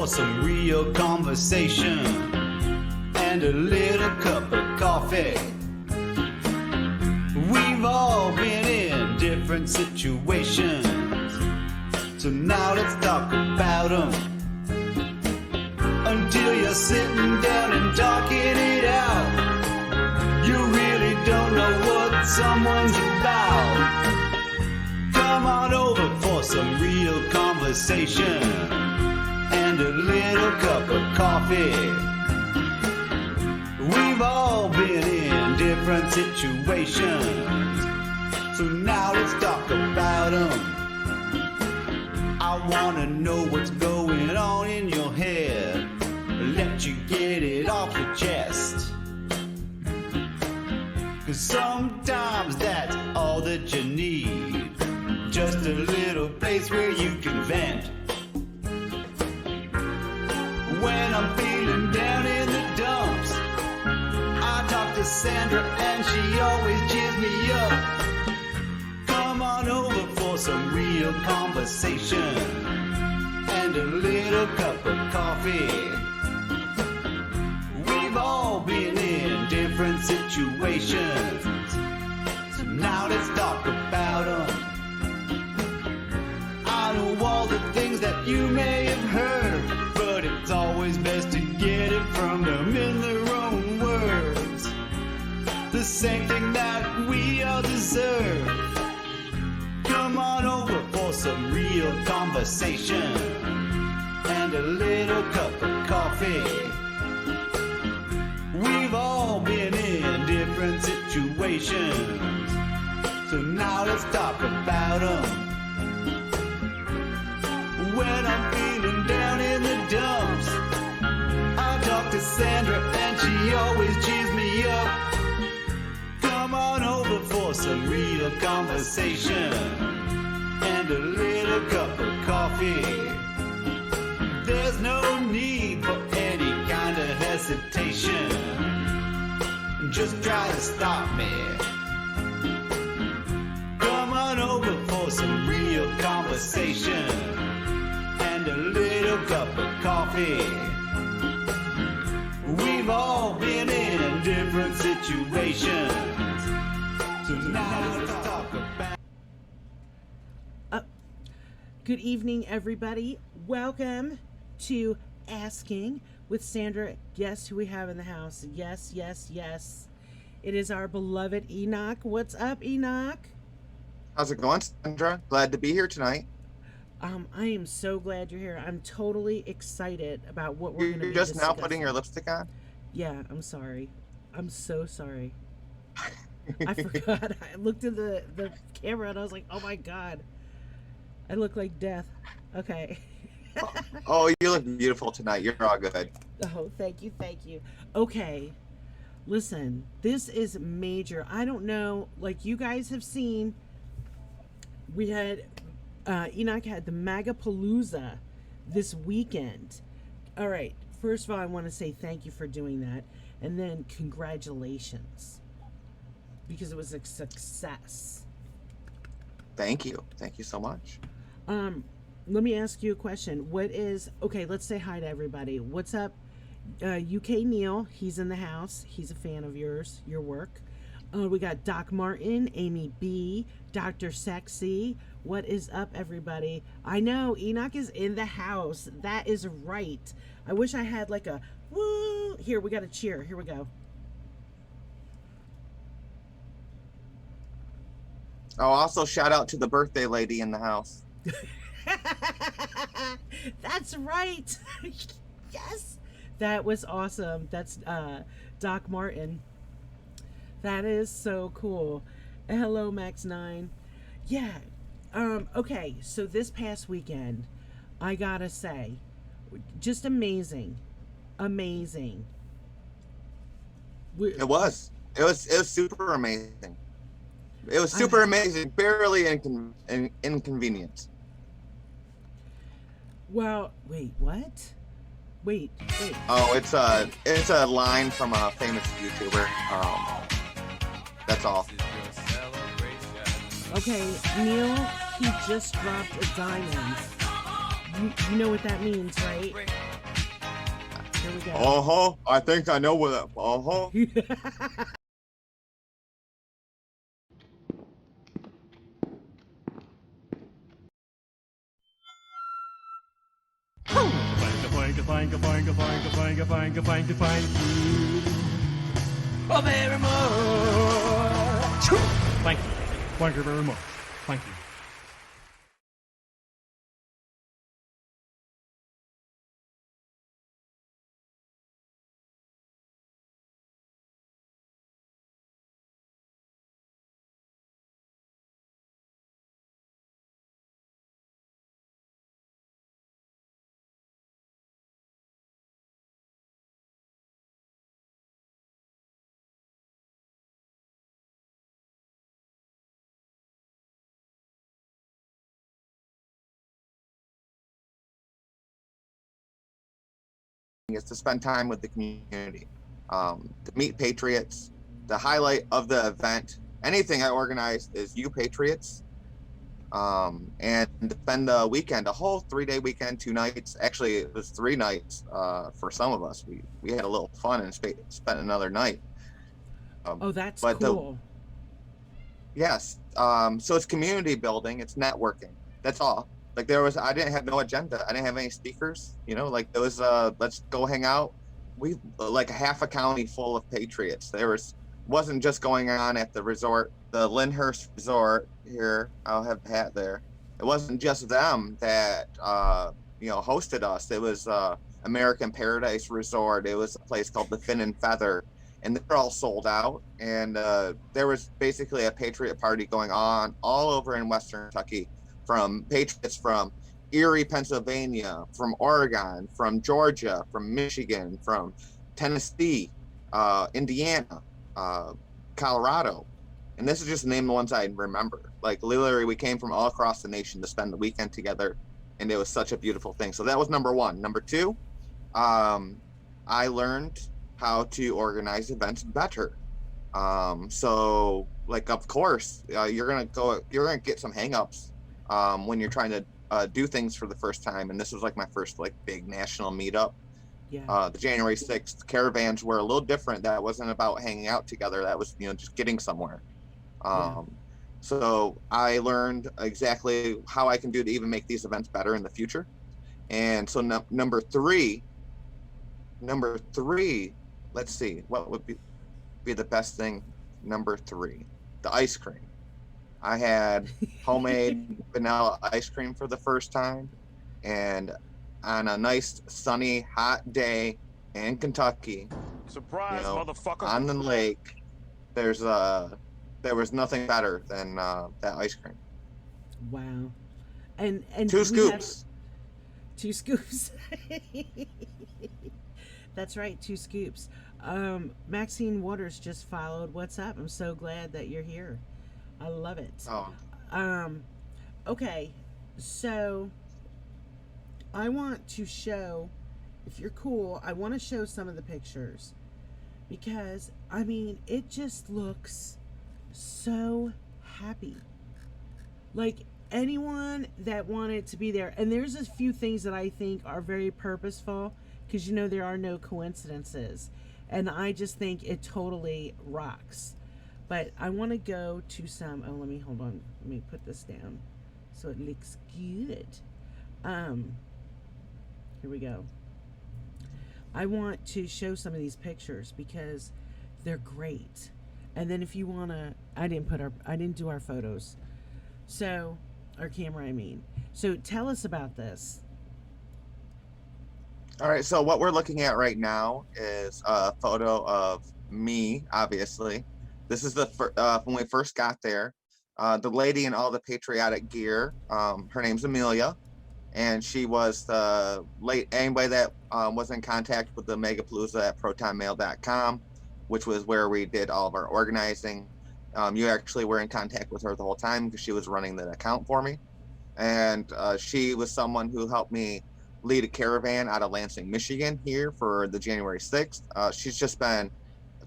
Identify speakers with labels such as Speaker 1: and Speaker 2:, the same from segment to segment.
Speaker 1: for some real conversation and a little cup of coffee. We've all been in different situations, so now let's talk about them until you're sitting down and talking it out. You really don't know what someone's about. Come on over for some real conversation and a little cup of coffee. We've all been in different situations, so now let's talk about them. I wanna know what's going on in your head. Let you get it off your chest. 'Cause sometimes that's all that you need. Just a little place where you can vent. When I'm feeling down in the dumps, I talk to Sandra and she always cheers me up. Come on over for some real conversation and a little cup of coffee. We've all been in different situations, so now let's talk about them. I know all the things that you may have heard, but it's always best to get it from them in their own words. The same thing that we all deserve. Come on over for some real conversation and a little cup of coffee. We've all been in different situations, so now let's talk about them. When I'm feeling down in the dumps, I talk to Sandra and she always cheers me up. Come on over for some real conversation and a little cup of coffee. There's no need for any kind of hesitation. Just try to stop me. Come on over for some real conversation and a little cup of coffee. We've all been in different situations, so now let's talk about.
Speaker 2: Good evening, everybody. Welcome to Asking with Sandra. Guess who we have in the house? Yes, yes, yes. It is our beloved Enoch. What's up, Enoch?
Speaker 3: How's it going, Sandra? Glad to be here tonight.
Speaker 2: I am so glad you're here. I'm totally excited about what we're going to be
Speaker 3: You're just
Speaker 2: discussing.
Speaker 3: now putting your lipstick on?
Speaker 2: Yeah, I'm sorry. I'm so sorry. I forgot. I looked at the camera and I was like, oh my God. I look like death. Okay.
Speaker 3: Oh, you look beautiful tonight. You're all good.
Speaker 2: Oh, thank you. Thank you. Okay. Listen, this is major. I don't know, like you guys have seen, we had, Enoch had the MAGApalooza this weekend. All right. First of all, I want to say thank you for doing that. And then congratulations. Because it was a success.
Speaker 3: Thank you. Thank you so much.
Speaker 2: Let me ask you a question. Okay, let's say hi to everybody. What's up? UK Neil, he's in the house. He's a fan of your work. We got Doc Martin, Amy B, Dr. Sexy. What is up, everybody? I know, Enoch is in the house. That is right. I wish I had like a woo. Here, we got a cheer. Here we go.
Speaker 3: Oh, also shout out to the birthday lady in the house.
Speaker 2: That's right. Yes. That was awesome. That's Doc Martin. That is so cool. Hello, Max9. Yeah. Okay, so this past weekend, I gotta say, just amazing. Amazing.
Speaker 3: It was super amazing. It was super amazing, barely inconvenient.
Speaker 2: Well, wait, what? Wait.
Speaker 3: Oh, it's a line from a famous YouTuber. That's all.
Speaker 2: Okay, Neil, he just dropped a diamond. You know what that means, right? Here we go.
Speaker 3: Uh-huh. I think I know what that. Uh-huh.
Speaker 4: Oh, very much. Thank you. Thank you very much. Thank you.
Speaker 3: Is to spend time with the community, to meet patriots. The highlight of the event, anything I organize, is you patriots, and spend the weekend, a whole 3-day weekend, 2 nights. Actually, it was 3 nights for some of us. We had a little fun and spent another night.
Speaker 2: Oh, that's
Speaker 3: but
Speaker 2: cool.
Speaker 3: Yes. So it's community building, it's networking. That's all. Like I didn't have no agenda. I didn't have any speakers, like there was let's go hang out. We like half a county full of patriots. Wasn't just going on at the resort, the Lyndhurst Resort here. I'll have the hat there. It wasn't just them that hosted us. It was American Paradise Resort. It was a place called the Fin and Feather, and they're all sold out. And there was basically a patriot party going on all over in Western Kentucky, from patriots from Erie, Pennsylvania, from Oregon, from Georgia, from Michigan, from Tennessee, Indiana, Colorado. And this is just to name the ones I remember. Like literally, we came from all across the nation to spend the weekend together, and it was such a beautiful thing. So that was number one. Number two, I learned how to organize events better. So like, of course, you're gonna get some hangups when you're trying to do things for the first time. And this was like my first like big national meetup.
Speaker 2: Yeah.
Speaker 3: The January 6th caravans were a little different. That wasn't about hanging out together. That was, just getting somewhere. So I learned exactly how I can do to even make these events better in the future. And so number three, let's see, what would be the best thing? Number 3, the ice cream. I had homemade vanilla ice cream for the first time, and on a nice sunny hot day in Kentucky,
Speaker 5: surprise, motherfucker,
Speaker 3: on the lake, there was nothing better than that ice cream.
Speaker 2: Wow. And
Speaker 3: 2 scoops.
Speaker 2: 2 scoops. That's right, 2 scoops. Maxine Waters just followed. What's up? I'm so glad that you're here. I love it.
Speaker 3: Oh.
Speaker 2: Okay, so I want to show, if you're cool, I want to show some of the pictures, because I mean, it just looks so happy. Like anyone that wanted to be there, and there's a few things that I think are very purposeful, because there are no coincidences, and I just think it totally rocks. But I want to go to some. Oh, hold on. Let me put this down so it looks good. Here we go. I want to show some of these pictures because they're great. And then if you want to, I didn't do our photos. So, our camera, I mean. So tell us about this.
Speaker 3: All right, so what we're looking at right now is a photo of me, obviously. This is when we first got there. The lady in all the patriotic gear, her name's Amelia, and she was the anybody that was in contact with the MAGApalooza at protonmail.com, which was where we did all of our organizing. You actually were in contact with her the whole time because she was running the account for me. And she was someone who helped me lead a caravan out of Lansing, Michigan here for the January 6th. She's just been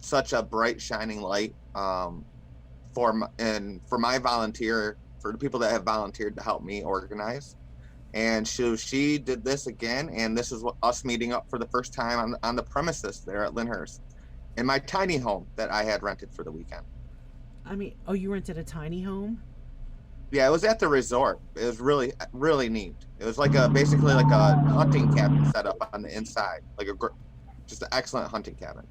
Speaker 3: such a bright, shining light for my volunteer, for the people that have volunteered to help me organize. And she did this again, and this is us meeting up for the first time on the premises there at Lyndhurst, in my tiny home that I had rented for the weekend.
Speaker 2: I mean, oh, you rented a tiny home?
Speaker 3: Yeah, it was at the resort. It was really, really neat. It was like basically like a hunting cabin set up on the inside, like just an excellent hunting cabin.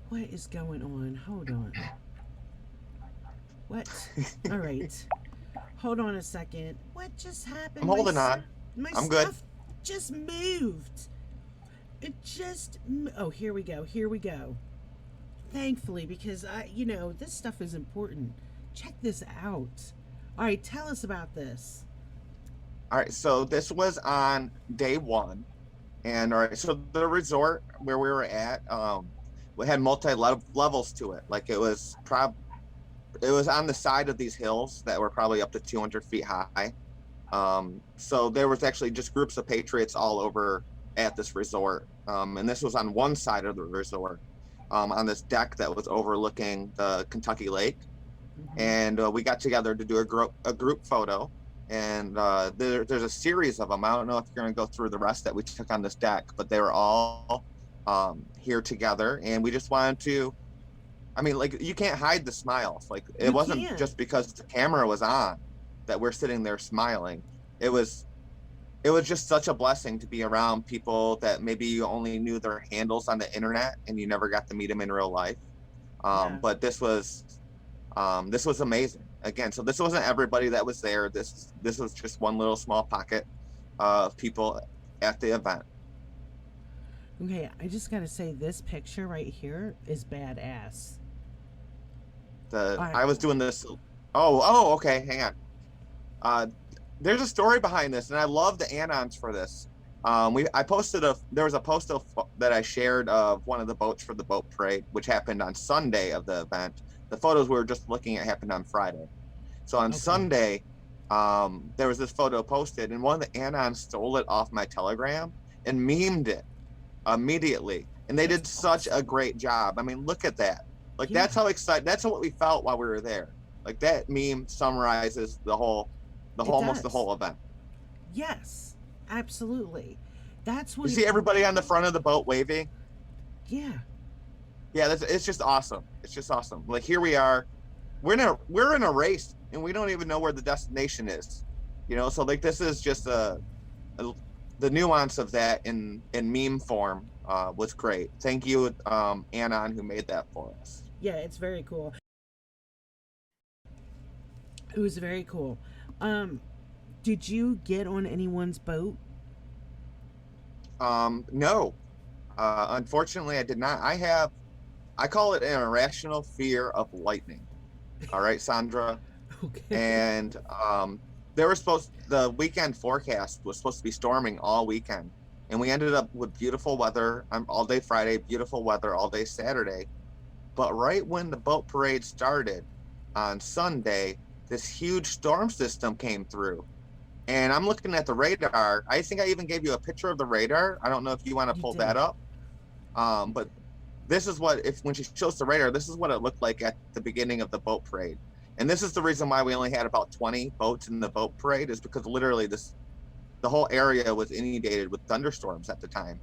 Speaker 2: What is going on? Hold on. What? All right. Hold on a second. What just happened?
Speaker 3: I'm holding on.
Speaker 2: My
Speaker 3: I'm
Speaker 2: stuff
Speaker 3: good.
Speaker 2: just moved. It just. Oh, here we go. Here we go. Thankfully, because this stuff is important. Check this out. All right, tell us about this.
Speaker 3: All right, so this was on day one, and all right, so the resort where we were at, we had levels to it. Like it was on the side of these hills that were probably up to 200 feet high. So there was actually just groups of patriots all over at this resort, and this was on one side of the resort, on this deck that was overlooking the Kentucky Lake. And we got together to do a group photo, and there's a series of them. I don't know if you're going to go through the rest that we took on this deck, but they were all here together, and we just wanted to, I mean, like, you can't hide the smiles. Like, it wasn't just because the camera was on that we're sitting there smiling. It was just such a blessing to be around people that maybe you only knew their handles on the internet and you never got to meet them in real life. But this was amazing. Again, so this wasn't everybody that was there. This was just one little small pocket of people at the event.
Speaker 2: Okay, I just gotta say, this picture right here is badass.
Speaker 3: I was doing this. Oh, okay. Hang on. There's a story behind this, and I love the anons for this. There was a post that I shared of one of the boats for the boat parade, which happened on Sunday of the event. The photos we were just looking at happened on Friday. So on Sunday, there was this photo posted, and one of the anons stole it off my Telegram and memed it immediately. And they did such a great job. I mean, look at that. Like, that's how excited, that's what we felt while we were there. Like, that meme summarizes almost the whole event.
Speaker 2: Yes, absolutely. That's what
Speaker 3: you see everybody on the front of the boat waving.
Speaker 2: Yeah.
Speaker 3: It's just awesome. It's just awesome. Like, here we are, we're in a race, and we don't even know where the destination is. So like, this is just the nuance of that in meme form was great. Thank you, Anon, who made that for us.
Speaker 2: Yeah, it's very cool. It was very cool. Did you get on anyone's boat?
Speaker 3: No. Unfortunately, I did not. I call it an irrational fear of lightning. All right, Sandra.
Speaker 2: Okay.
Speaker 3: And the weekend forecast was supposed to be storming all weekend. And we ended up with beautiful weather all day Friday, beautiful weather all day Saturday. But right when the boat parade started on Sunday, this huge storm system came through. And I'm looking at the radar. I think I even gave you a picture of the radar. I don't know if you want to pull that up. But this is when she shows the radar, this is what it looked like at the beginning of the boat parade. And this is the reason why we only had about 20 boats in the boat parade, is because literally the whole area was inundated with thunderstorms at the time.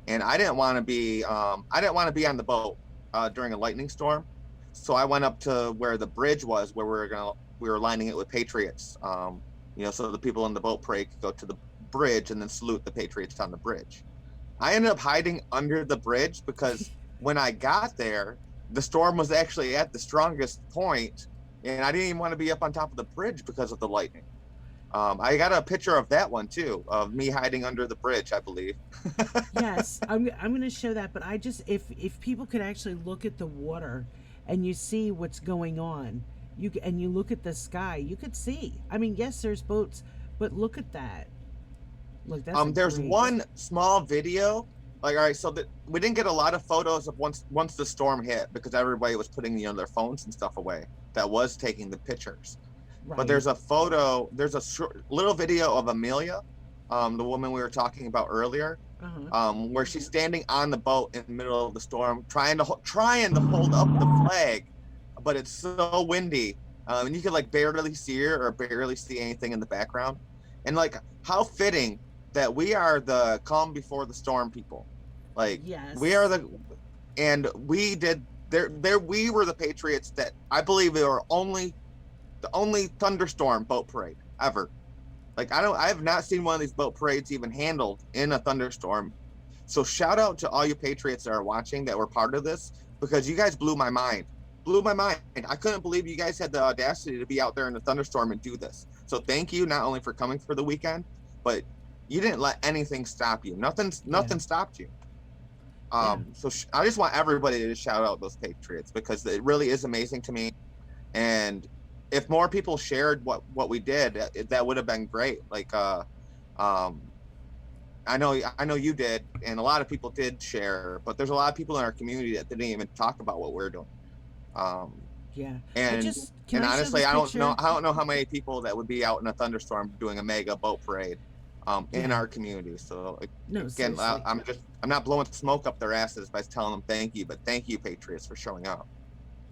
Speaker 3: And I didn't want to be on the boat during a lightning storm. So I went up to where the bridge was, where we were lining it with patriots, so the people in the boat parade could go to the bridge and then salute the patriots on the bridge. I ended up hiding under the bridge because when I got there, the storm was actually at the strongest point, and I didn't even want to be up on top of the bridge because of the lightning. I got a picture of that one too, of me hiding under the bridge, I believe.
Speaker 2: Yes, I'm going to show that, but if people could actually look at the water and you see what's going on, and you look at the sky, you could see. I mean, yes, there's boats, but look at that. Look, that's
Speaker 3: there's one small video. Like, all right, so we didn't get a lot of photos of once the storm hit, because everybody was putting their phones and stuff away that was taking the pictures. Right. But there's a short little video of Amelia, the woman we were talking about earlier, where she's standing on the boat in the middle of the storm, trying to hold up the flag, but it's so windy, and you could like barely see her or barely see anything in the background. And like, how fitting that we are the calm before the storm people. Like,
Speaker 2: Yes.
Speaker 3: we are and we did we were the Patriots that I believe they were the only thunderstorm boat parade ever. Like, I have not seen one of these boat parades even handled in a thunderstorm. So shout out to all you Patriots that are watching that were part of this, because you guys blew my mind. I couldn't believe you guys had the audacity to be out there in the thunderstorm and do this. So thank you, not only for coming for the weekend, but you didn't let anything stop you. Nothing stopped you. So I just want everybody to shout out those Patriots, because it really is amazing to me. And if more people shared what we did, that would have been great. Like, I know you did, and a lot of people did share, but there's a lot of people in our community that didn't even talk about what we're doing.
Speaker 2: Yeah.
Speaker 3: And honestly, I don't know how many people that would be out in a thunderstorm doing a mega boat parade in our community. So again, I'm not blowing smoke up their asses by telling them thank you, but thank you, Patriots, for showing up.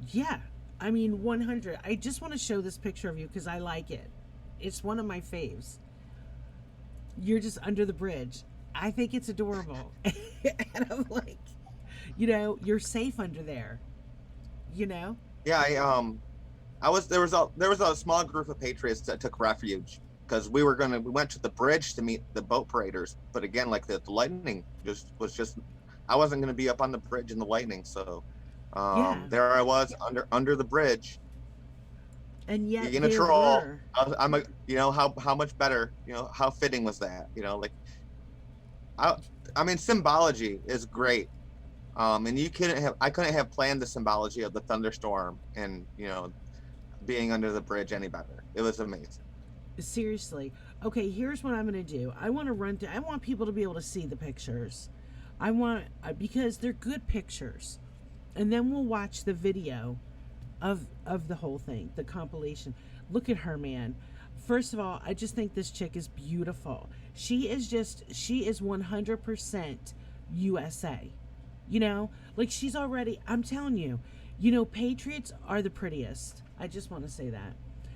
Speaker 2: Yeah. I mean, 100. I just want to show this picture of you because I like it. It's one of my faves. You're just under the bridge. I think it's adorable. And I'm like, you're safe under there.
Speaker 3: Yeah, there was a small group of Patriots that took refuge, because we went to the bridge to meet the boat paraders. But again, like the lightning was I wasn't gonna be up on the bridge in the lightning, so there I was under the bridge.
Speaker 2: And yet
Speaker 3: being a troll, I'm how much better, how fitting was that? Like, I mean, symbology is great. And I couldn't have planned the symbology of the thunderstorm and, being under the bridge any better. It was amazing.
Speaker 2: Seriously. Okay, here's what I'm going to do. I want people to be able to see the pictures. Because they're good pictures. And then we'll watch the video of the whole thing, the compilation. Look at her, man. First of all, I just think this chick is beautiful. She is 100% USA. Like, she's already, I'm telling you, Patriots are the prettiest. I just want to say that.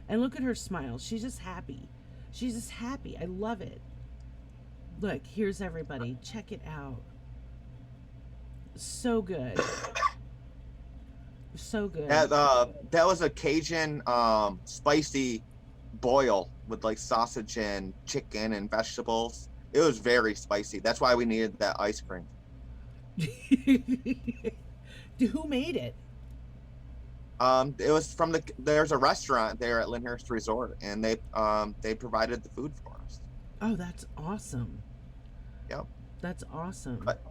Speaker 2: And look at her smile. She's just happy. I love it. Look, here's everybody. Check it out. So good. So good.
Speaker 3: That was a Cajun spicy boil with like sausage and chicken and vegetables. It was very spicy. That's why we needed that ice cream.
Speaker 2: Who made it?
Speaker 3: It was there's a restaurant there at Lyndhurst Resort, and they provided the food for us.
Speaker 2: Oh, that's awesome.
Speaker 3: Yep.
Speaker 2: That's awesome.
Speaker 3: But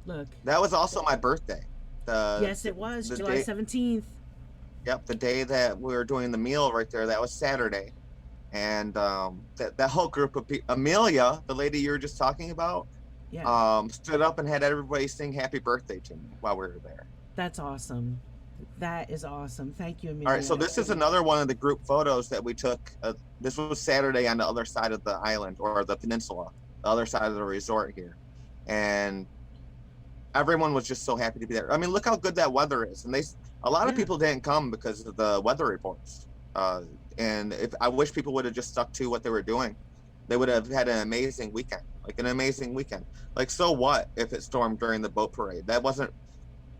Speaker 2: look.
Speaker 3: That was also my birthday.
Speaker 2: Yes, it was July 17th.
Speaker 3: Yep, the day that we were doing the meal right there, that was Saturday. And that whole group of people, Amelia, the lady you were just talking about, stood up and had everybody sing happy birthday to me while we were there.
Speaker 2: That's awesome. That is awesome. Thank you, Amelia.
Speaker 3: All right, so this is another one of the group photos that we took. This was Saturday on the other side of the island, or the peninsula, the other side of the resort here. And everyone was just so happy to be there. I mean, look how good that weather is. And a lot of people didn't come because of the weather reports. And I wish people would have just stuck to what they were doing. They would have had an amazing weekend. Like, so what if it stormed during the boat parade? That wasn't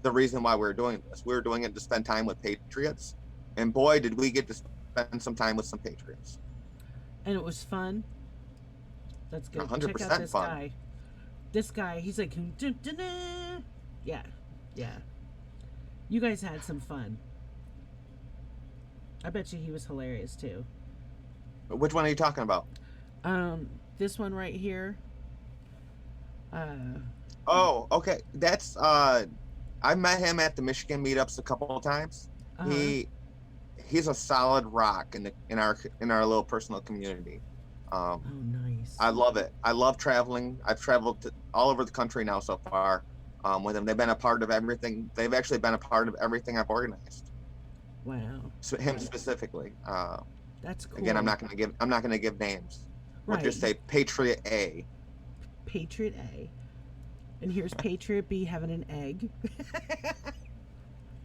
Speaker 3: the reason why we were doing this. We were doing it to spend time with Patriots. And boy, did we get to spend some time with some Patriots.
Speaker 2: And it was fun. That's good.
Speaker 3: 100%
Speaker 2: Check out this
Speaker 3: fun.
Speaker 2: guy. This guy, he's like, yeah. You guys had some fun. I bet you he was hilarious too.
Speaker 3: Which one are you talking about?
Speaker 2: This one right here.
Speaker 3: Oh, okay. That's I met him at the Michigan meetups a couple of times. He's a solid rock in our little personal community.
Speaker 2: Oh, nice.
Speaker 3: I love it. I love traveling. I've traveled to all over the country now so far with them. They've been a part of everything. They've actually been a part of everything I've organized.
Speaker 2: Wow.
Speaker 3: So him specifically.
Speaker 2: That's cool.
Speaker 3: Again, I'm not gonna give names. We'll just say Patriot A.
Speaker 2: Patriot A. And here's Patriot B having an egg.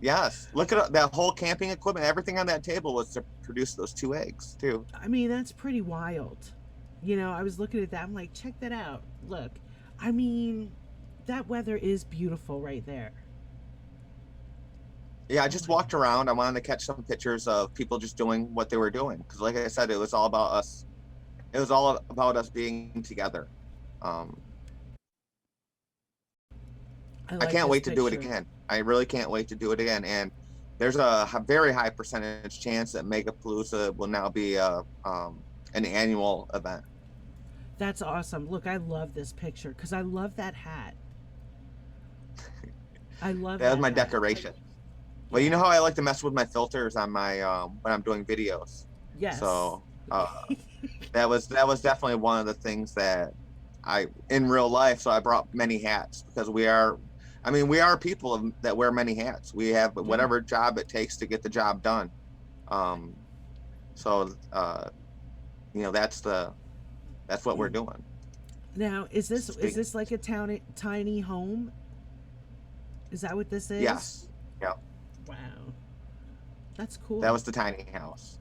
Speaker 3: Yes. Look at that whole camping equipment. Everything on that table was to produce those 2 eggs too.
Speaker 2: I mean, that's pretty wild. You know, I was looking at that. I'm like, check that out. Look, I mean, that weather is beautiful right there.
Speaker 3: Yeah, I just walked around. I wanted to catch some pictures of people just doing what they were doing because, like I said, it was all about us. It was all about us being together.
Speaker 2: I
Speaker 3: I
Speaker 2: like
Speaker 3: can't
Speaker 2: this
Speaker 3: wait to do it
Speaker 2: picture.
Speaker 3: again. I really can't wait to do it again. And there's a very high percentage chance that MAGApalooza will now be an annual event.
Speaker 2: That's awesome. Look, I love this picture because I love that hat. I love
Speaker 3: That was
Speaker 2: that
Speaker 3: my
Speaker 2: hat.
Speaker 3: decoration. Well, you know how I like to mess with my filters on my when I'm doing videos.
Speaker 2: Yes.
Speaker 3: So that was definitely one of the things that I in real life. So I brought many hats because we are people that wear many hats. We have whatever job it takes to get the job done. So that's what we're doing.
Speaker 2: Now, is this like a tiny home? Is that what this is?
Speaker 3: Yes. Yeah.
Speaker 2: Wow. That's cool.
Speaker 3: That was the tiny house.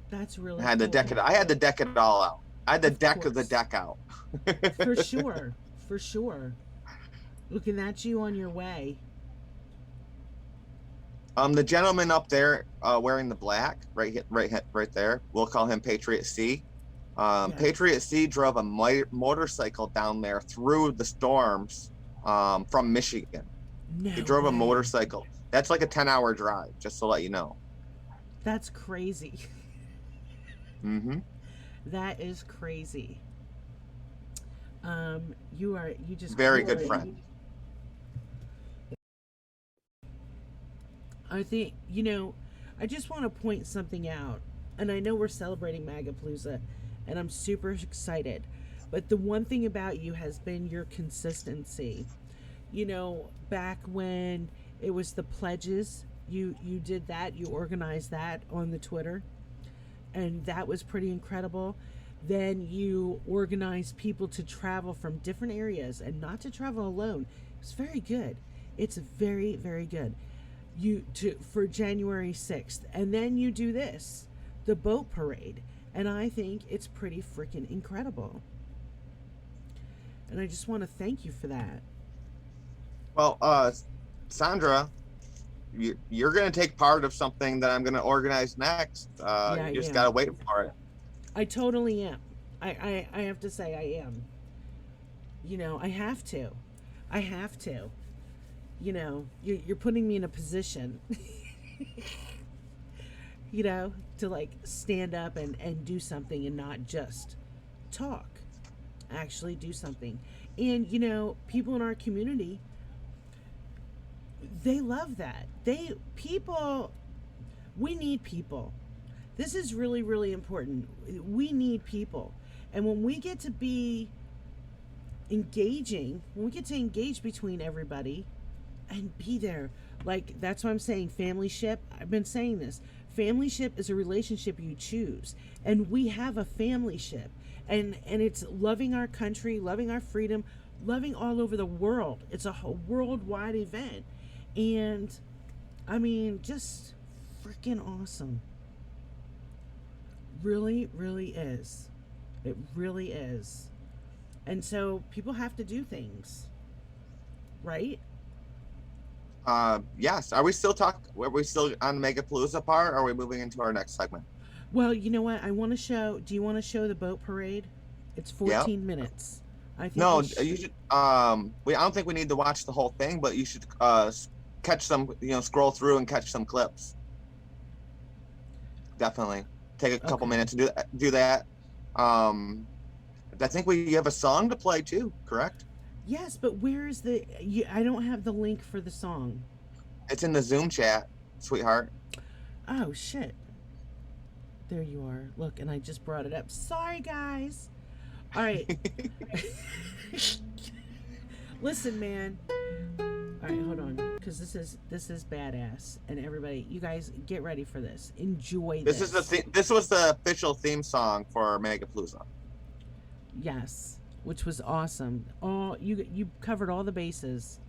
Speaker 2: That's really
Speaker 3: I had to
Speaker 2: cool.
Speaker 3: deck it. I had to deck it all out. I had to deck the
Speaker 2: course.
Speaker 3: deck out.
Speaker 2: For sure. For sure. Looking at you on your way.
Speaker 3: The gentleman up there wearing the black, right there. We'll call him Patriot C. Patriot C drove a motorcycle down there through the storms from Michigan.
Speaker 2: No
Speaker 3: He drove a
Speaker 2: way.
Speaker 3: motorcycle. That's like a 10-hour drive, just to let you know.
Speaker 2: That's crazy.
Speaker 3: Mm-hmm.
Speaker 2: That is crazy. You just
Speaker 3: Very good friend.
Speaker 2: I think, I just want to point something out. And I know we're celebrating MAGApalooza, and I'm super excited. But the one thing about you has been your consistency. Back when it was the pledges, you did that, you organized that on the Twitter, and that was pretty incredible. Then you organized people to travel from different areas and not to travel alone. It's very good. It's very, very good. For January 6th, and then you do this, the boat parade, and I think it's pretty freaking incredible. And I just want to thank you for that.
Speaker 3: Well, Sandra, you're going to take part of something that I'm going to organize next. You just got to wait for it.
Speaker 2: I totally am. I have to say I am. I have to. You're putting me in a position, to like stand up and do something and not just talk. Actually do something. And, people in our community, they love that. We need people. This is really, really important. We need people. And when we get to be engaging, when we get to engage between everybody and be there, like, that's what I'm saying, family ship. I've been saying this. Family ship is a relationship you choose. And we have a family ship. And it's loving our country, loving our freedom, loving all over the world. It's a whole worldwide event. And, I mean, just freaking awesome. Really, really is. It really is. And so people have to do things, right?
Speaker 3: Yes. Are we still on the MAGApalooza part, or are we moving into our next segment?
Speaker 2: Well, you know what? Do you want to show the boat parade? It's 14 minutes. I think
Speaker 3: No, you should. I don't think we need to watch the whole thing, but you should catch some. Scroll through and catch some clips. Definitely take a couple minutes to do that. I think we have a song to play too. Correct?
Speaker 2: Yes, but where is I don't have the link for the song.
Speaker 3: It's in the Zoom chat, sweetheart.
Speaker 2: Oh shit. There you are. Look, and I just brought it up. Sorry, guys. All right. Listen, man. All right, hold on, because this is badass, and everybody, you guys, get ready for this. Enjoy this.
Speaker 3: This was the official theme song for MAGApalooza.
Speaker 2: Yes, which was awesome. You covered all the bases.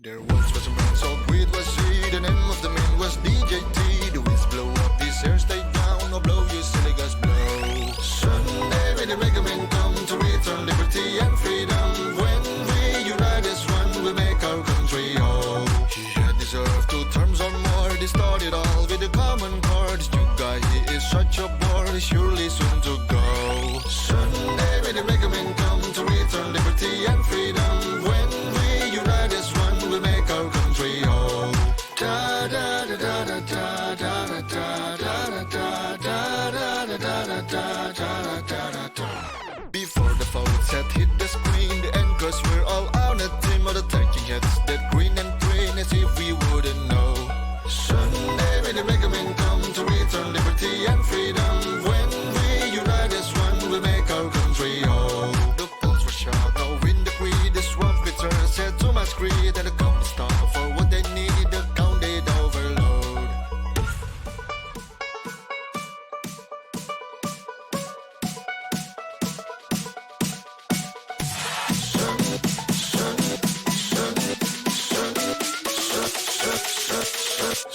Speaker 6: There once was a man so great was he. The name of the man was DJ T. The winds blow up, his hair stay down. Or blow you silly gas blow. Sunday when the mega men come to return liberty and freedom. When we unite as one, we make our country whole. He had deserved 2 terms or more. They started all with a common core. This new guy, he is such a bore. He's surely soon to go. Sunday when the mega men come to return liberty and freedom. When we unite as one, we make our country whole. Da da da da da da da da da da da da da da da da da. Before the votes had hit the screen, the anchors were all on a team of the taking heads that green and green as if we wouldn't know. Sunday when the mega men come to return liberty and freedom. When we unite as one, we make our country whole. The polls were sharp, no wind decree. The swamp returns had too much greed, and the company stop for what they need. The counted overload.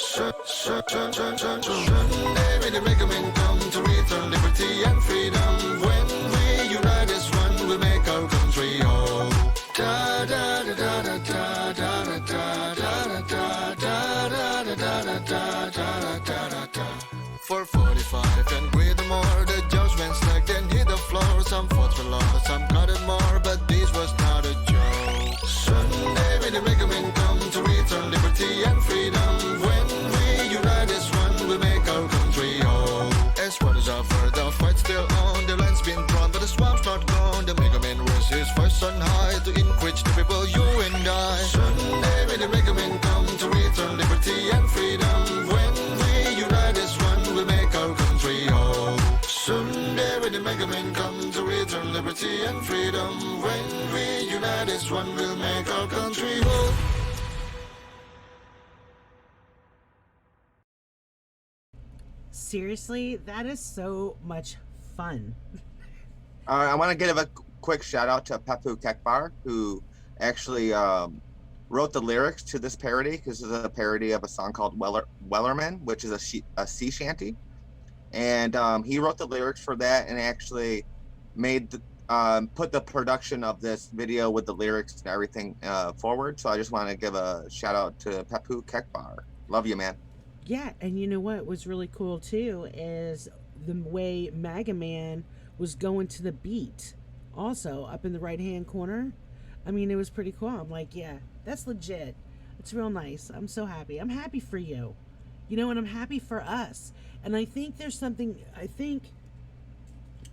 Speaker 6: Sunday when the mega men come to return liberty and freedom. When we unite as one, we make our country whole. Da da da da da da da da da da da da da da da da da da. For 45 and with more, the judgments like then hit the floor. Some fought for lost, some got it more, but this was not a joke. Sunday when the mega men come to return liberty and freedom. When we unite as one, we make our country whole. As what is offered, the fight's still on. The land's been drawn, but the swamp's not gone. The mega man raised his voice on high to encourage the people, you and I. Sunday when the mega men come to return liberty and freedom. When we unite as one, we make our country whole. Sunday when the mega men come to return liberty and freedom. When we unite as one, we'll make our country whole.
Speaker 2: Seriously, that is so much fun.
Speaker 3: I want to give a quick shout out to Pepu Kekbar, who actually wrote the lyrics to this parody, because it's a parody of a song called Wellerman, which is a sea shanty. And he wrote the lyrics for that and actually made put the production of this video with the lyrics and everything forward. So I just want to give a shout out to Pepu Kekbar. Love you, man.
Speaker 2: Yeah, and you know what was really cool too is the way Maga Man was going to the beat also up in the right hand corner. I mean, it was pretty cool. I'm like, yeah, that's legit. It's real nice. I'm so happy. I'm happy for you. You know, and I'm happy for us. And I think there's something, I think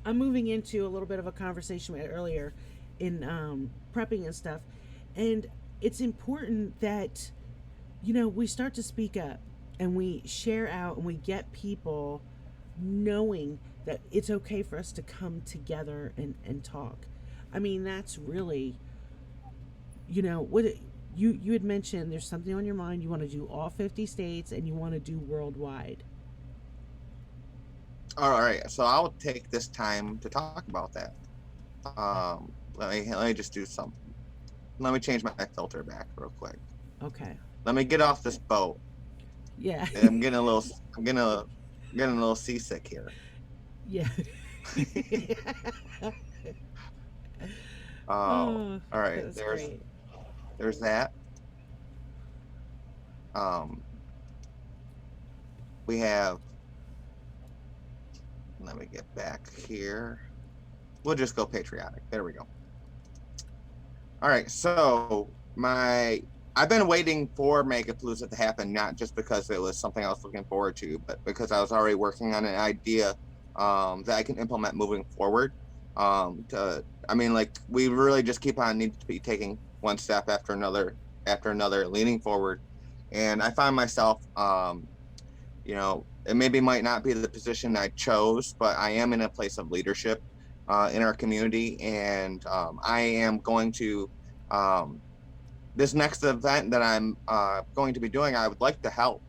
Speaker 2: I'm moving into a little bit of a conversation we had earlier in prepping and stuff. And it's important that, you know, we start to speak up and we share out and we get people knowing that it's okay for us to come together and talk. I mean, that's really, you know, what you had mentioned there's something on your mind. You want to do all 50 states and you want to do worldwide.
Speaker 3: All right, so I'll take this time to talk about that. Let me just do something. Let me change my filter back real quick.
Speaker 2: Okay.
Speaker 3: Let me get off this boat.
Speaker 2: Yeah.
Speaker 3: I'm getting a little seasick here.
Speaker 2: Yeah.
Speaker 3: All right.
Speaker 2: Great.
Speaker 3: There's that. We have. Let me get back here. We'll just go patriotic. There we go. All right. So I've been waiting for MAGApalooza to happen, not just because it was something I was looking forward to, but because I was already working on an idea that I can implement moving forward. We really just keep on needing to be taking one step after another, leaning forward. And I find myself, it maybe might not be the position I chose, but I am in a place of leadership in our community. And I am going to, this next event that I'm going to be doing, I would like to help.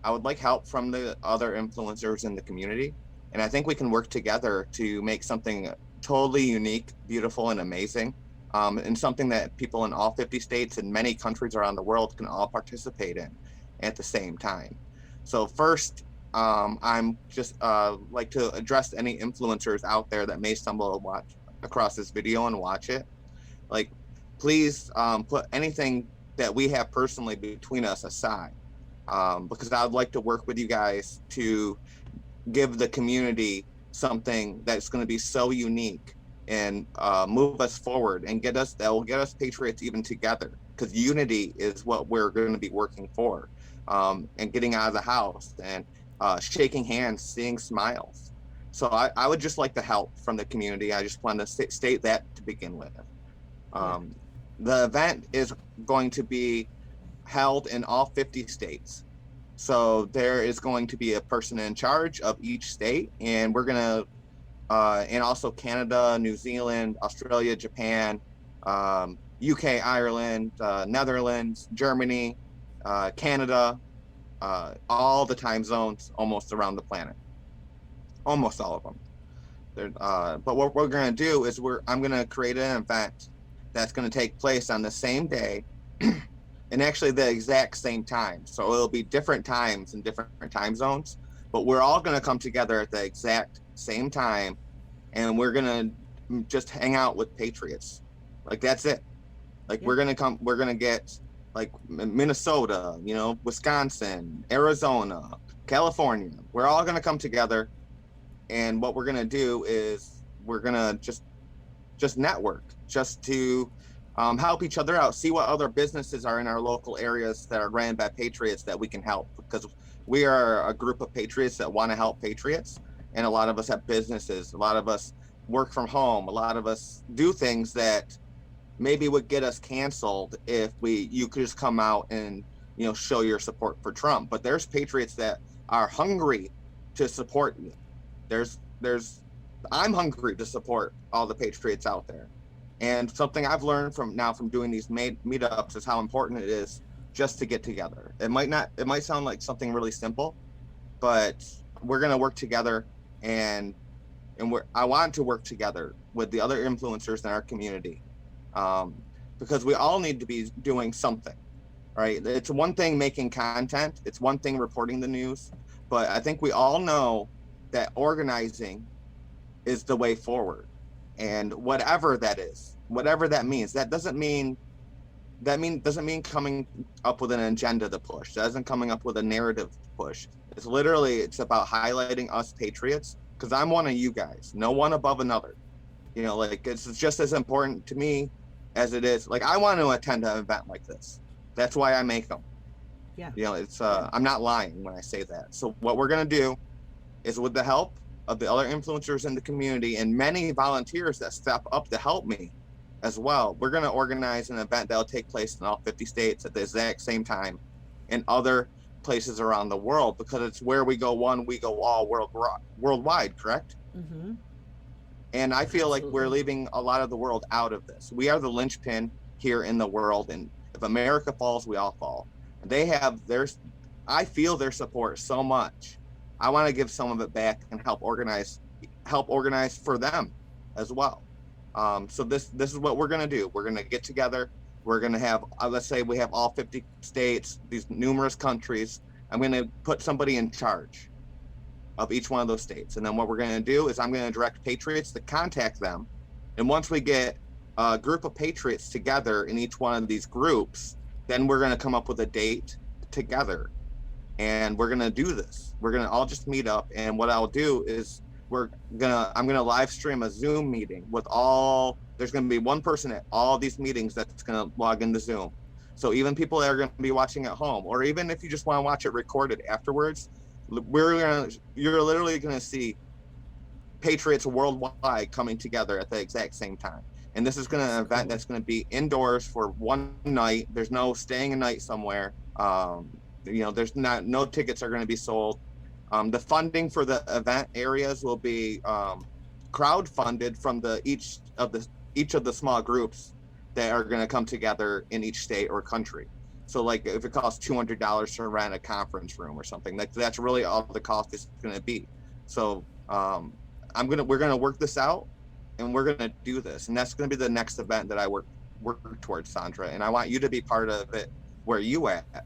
Speaker 3: I would like help from the other influencers in the community. And I think we can work together to make something totally unique, beautiful, and amazing and something that people in all 50 states and many countries around the world can all participate in at the same time. So first, I'm just like to address any influencers out there that may stumble across this video and watch it. Like, please put anything that we have personally between us aside, because I would like to work with you guys to give the community something that's going to be so unique and move us forward and that will get us Patriots even together, because unity is what we're going to be working for, and getting out of the house and shaking hands, seeing smiles. So I would just like the help from the community. I just want to state that to begin with. The event is going to be held in all 50 states. So there is going to be a person in charge of each state, and we're going to, and also Canada, New Zealand, Australia, Japan, UK, Ireland, Netherlands, Germany, Canada, all the time zones almost around the planet, almost all of them. But what we're going to do is I'm going to create an event that's going to take place on the same day and actually the exact same time. So it'll be different times in different time zones, but we're all going to come together at the exact same time, and we're going to just hang out with Patriots. Like, that's it. Like, we're going to get like Minnesota, Wisconsin, Arizona, California. We're all going to come together, and what we're going to do is we're going to just network, just to help each other out, see what other businesses are in our local areas that are ran by Patriots that we can help, because we are a group of Patriots that want to help Patriots, and a lot of us have businesses, a lot of us work from home, a lot of us do things that maybe would get us canceled if you could just come out and show your support for Trump. But there's Patriots that are hungry to support you. I'm hungry to support all the Patriots out there. And something I've learned from doing these meetups is how important it is just to get together. It might sound like something really simple, but we're going to work together, and I want to work together with the other influencers in our community, because we all need to be doing something, right? It's one thing making content. It's one thing reporting the news, but I think we all know that organizing is the way forward. And whatever that is, whatever that means, doesn't mean coming up with an agenda to push. That isn't coming up with a narrative to push. It's about highlighting us Patriots, because I'm one of you guys, no one above another. It's just as important to me as it is. Like, I want to attend an event like this. That's why I make them. Yeah. I'm not lying when I say that. So what we're going to do is, with the help of the other influencers in the community and many volunteers that step up to help me as well, we're going to organize an event that'll take place in all 50 states at the exact same time, and other places around the world, because it's where we go one, we go all worldwide, correct? Mm-hmm. And I feel like we're leaving a lot of the world out of this. We are the linchpin here in the world, and if America falls, we all fall. I feel their support so much. I want to give some of it back and help organize for them as well. So this is what we're going to do. We're going to get together. We're going to have, let's say we have all 50 states, these numerous countries. I'm going to put somebody in charge of each one of those states. And then what we're going to do is I'm going to direct Patriots to contact them. And once we get a group of Patriots together in each one of these groups, then we're going to come up with a date together. And we're going to do this. We're going to all just meet up. And what I'll do is I'm going to live stream a Zoom meeting with there's going to be one person at all these meetings that's going to log into Zoom. So even people that are going to be watching at home, or even if you just want to watch it recorded afterwards, you're literally going to see Patriots worldwide coming together at the exact same time. And this is going to be an event that's going to be indoors for one night. There's no staying a night somewhere. There's no tickets are going to be sold. The funding for the event areas will be crowdfunded from each of the small groups that are going to come together in each state or country. So, like, if it costs $200 to rent a conference room or something, that's really all the cost is going to be. So, we're going to work this out, and we're going to do this. And that's going to be the next event that I work towards, Sandra. And I want you to be part of it where you're at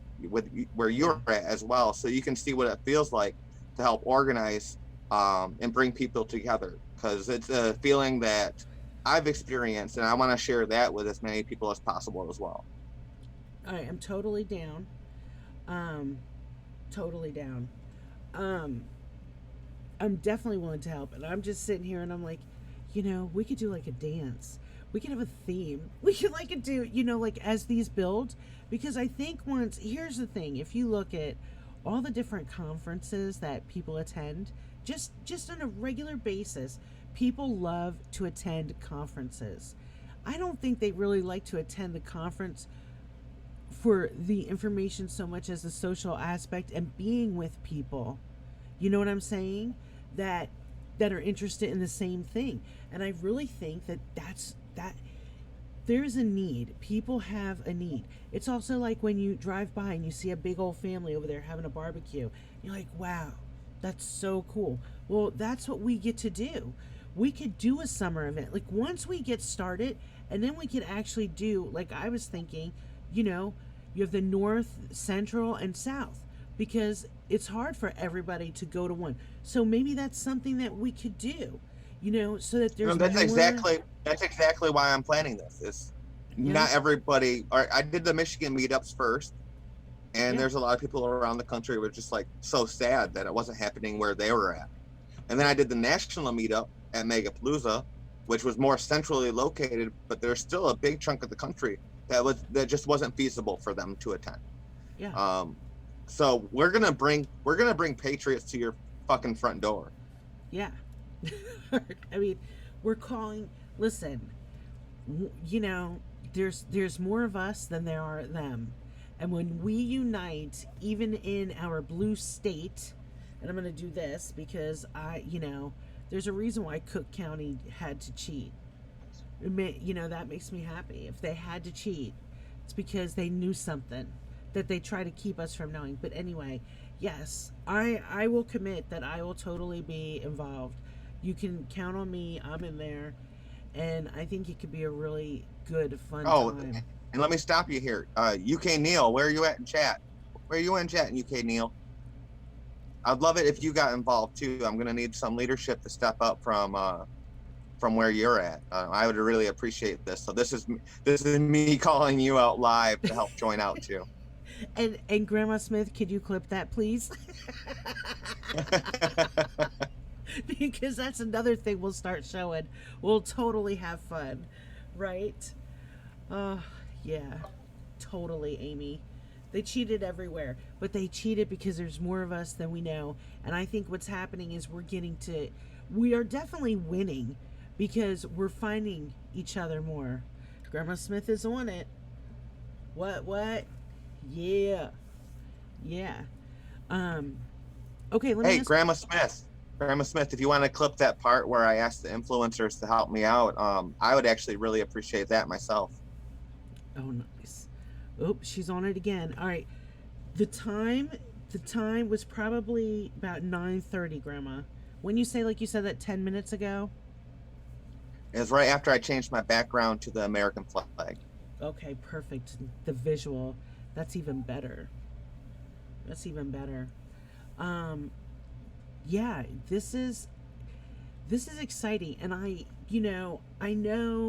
Speaker 3: as well. So you can see what it feels like to help organize and bring people together. Because it's a feeling that I've experienced, and I want to share that with as many people as possible as well.
Speaker 2: I am totally down. Totally down. I'm definitely willing to help. And I'm just sitting here and I'm like, you know, we could do like a dance. We could have a theme. We could like do, you know, like as these build. Because I think here's the thing. If you look at all the different conferences that people attend, just on a regular basis, people love to attend conferences. I don't think they really like to attend the conference for the information so much as the social aspect and being with people. You know what I'm saying? That are interested in the same thing. And I really think that there's a need. People have a need. It's also like when you drive by and you see a big old family over there having a barbecue. You're like, wow, that's so cool. Well, that's what we get to do. We could do a summer event. Like once we get started, and then we could actually do, like I was thinking, you know, you have the North, Central, and South. Because it's hard for everybody to go to one. So maybe that's something that we could do, you know, so that there's
Speaker 3: that's exactly why I'm planning this. Is not everybody. I did the Michigan meetups first, and there's a lot of people around the country who were just like so sad that it wasn't happening where they were at. And then I did the national meetup at MAGApalooza, which was more centrally located, but there's still a big chunk of the country that just wasn't feasible for them to attend.
Speaker 2: Yeah.
Speaker 3: So we're gonna bring patriots to your fucking front door.
Speaker 2: Yeah. I mean, we're calling. Listen, you know, there's more of us than there are them, and when we unite, even in our blue state, and I'm gonna do this because there's a reason why Cook County had to cheat. That makes me happy. If they had to cheat, it's because they knew something that they try to keep us from knowing. But anyway, yes, I will commit that I will totally be involved. You can count on me. I'm in there. And I think it could be a really good, fun time.
Speaker 3: And let me stop you here. UK Neil, where are you at in chat? Where are you in chat in UK Neil? I'd love it if you got involved too. I'm going to need some leadership to step up from where you're at. I would really appreciate this. So this is me calling you out live to help join out too.
Speaker 2: And Grandma Smith, could you clip that, please? Because that's another thing we'll start showing. We'll totally have fun, right? Yeah, totally, Amy. They cheated everywhere, but they cheated because there's more of us than we know. And I think what's happening is we are definitely winning because we're finding each other more. Grandma Smith is on it. What? Yeah. Okay, let me
Speaker 3: Hey, Grandma Smith, if you want to clip that part where I asked the influencers to help me out, I would actually really appreciate that myself.
Speaker 2: Oh, nice. Oh, she's on it again. All right. The time was probably about 9:30, Grandma. When you say, like you said that 10 minutes ago?
Speaker 3: It was right after I changed my background to the American flag.
Speaker 2: Okay, perfect. The visual. That's even better. Yeah, this is exciting. And I know,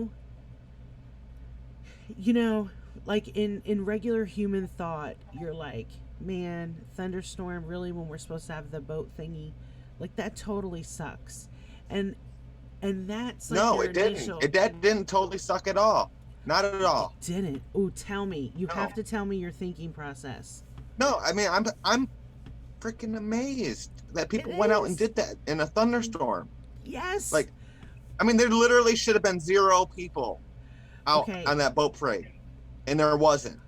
Speaker 2: like in regular human thought, you're like, man, thunderstorm, really, when we're supposed to have the boat thingy? Like, that totally sucks. And that's like
Speaker 3: no, it didn't. It didn't totally suck at all. Not at all.
Speaker 2: It didn't. Oh, tell me. You have to tell me your thinking process.
Speaker 3: No, I mean, I'm freaking amazed that people went out and did that in a thunderstorm.
Speaker 2: Yes.
Speaker 3: Like, I mean, there literally should have been 0 people out on that boat parade, and there wasn't.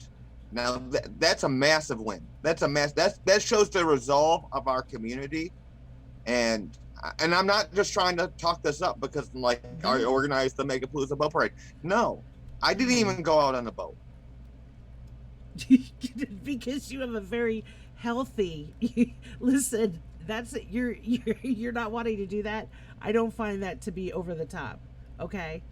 Speaker 3: Now that's a massive win. That shows the resolve of our community, and I'm not just trying to talk this up because I organized the MAGApalooza boat parade. No, I didn't even go out on the boat.
Speaker 2: Because you have a very healthy. Listen, that's it. You're not wanting to do that. I don't find that to be over the top. Okay.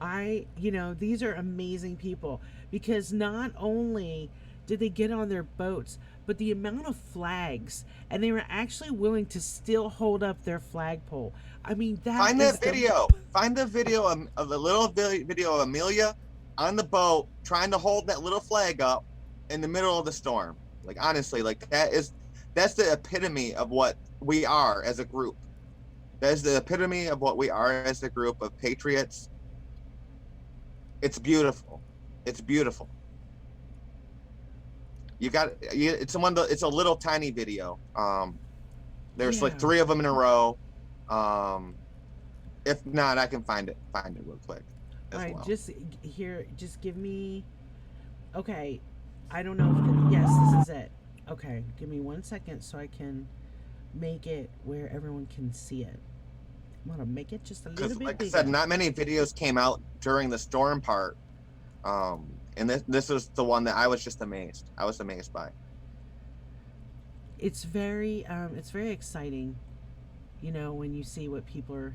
Speaker 2: These are amazing people because not only did they get on their boats, but the amount of flags, and they were actually willing to still hold up their flagpole. I mean,
Speaker 3: Find
Speaker 2: is
Speaker 3: that video. Find the video of the little video of Amelia on the boat trying to hold that little flag up in the middle of the storm. Like, honestly, like that's the epitome of what we are as a group. That is the epitome of what we are as a group of patriots. It's beautiful. It's beautiful. It's a little tiny video. There's like 3 of them in a row. If not, I can find it real quick.
Speaker 2: All right,
Speaker 3: well.
Speaker 2: just give me. Okay, I don't know if yes, this is it. Okay, give me 1 second so I can make it where everyone can see it. I'm gonna make it just a little bit
Speaker 3: like
Speaker 2: bigger.
Speaker 3: I said, not many videos came out during the storm part. And this was the one that I was just amazed. I was amazed by.
Speaker 2: It's very exciting, when you see what people are.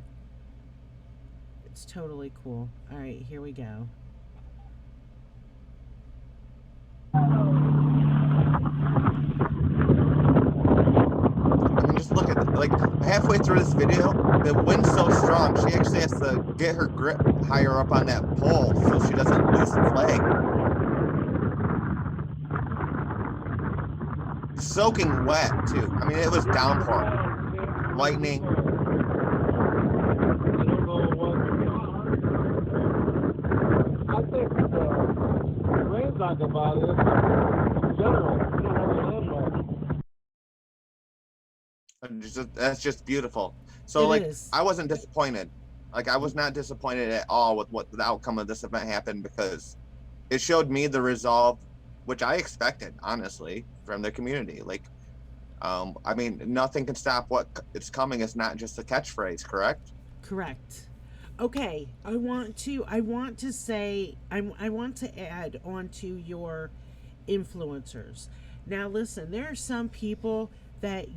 Speaker 2: It's totally cool. All right, here we go.
Speaker 3: I mean, just look at it. Like, halfway through this video, the wind's so strong, she actually has to get her grip higher up on that pole so she doesn't lose the flag. Soaking wet, too. I mean, it was downpouring. Lightning.
Speaker 7: I think the rain's not gonna bother us in general. We don't have a landmark.
Speaker 3: That's just beautiful. So,
Speaker 2: It
Speaker 3: like,
Speaker 2: is.
Speaker 3: I wasn't disappointed. Like, I was not disappointed at all with what the outcome of this event happened, because it showed me the resolve, which I expected, honestly, from the community. Like, I mean, nothing can stop what is coming. Is not just a catchphrase, correct?
Speaker 2: Correct. Okay, I want to add on to your influencers. Now listen, there are some people that,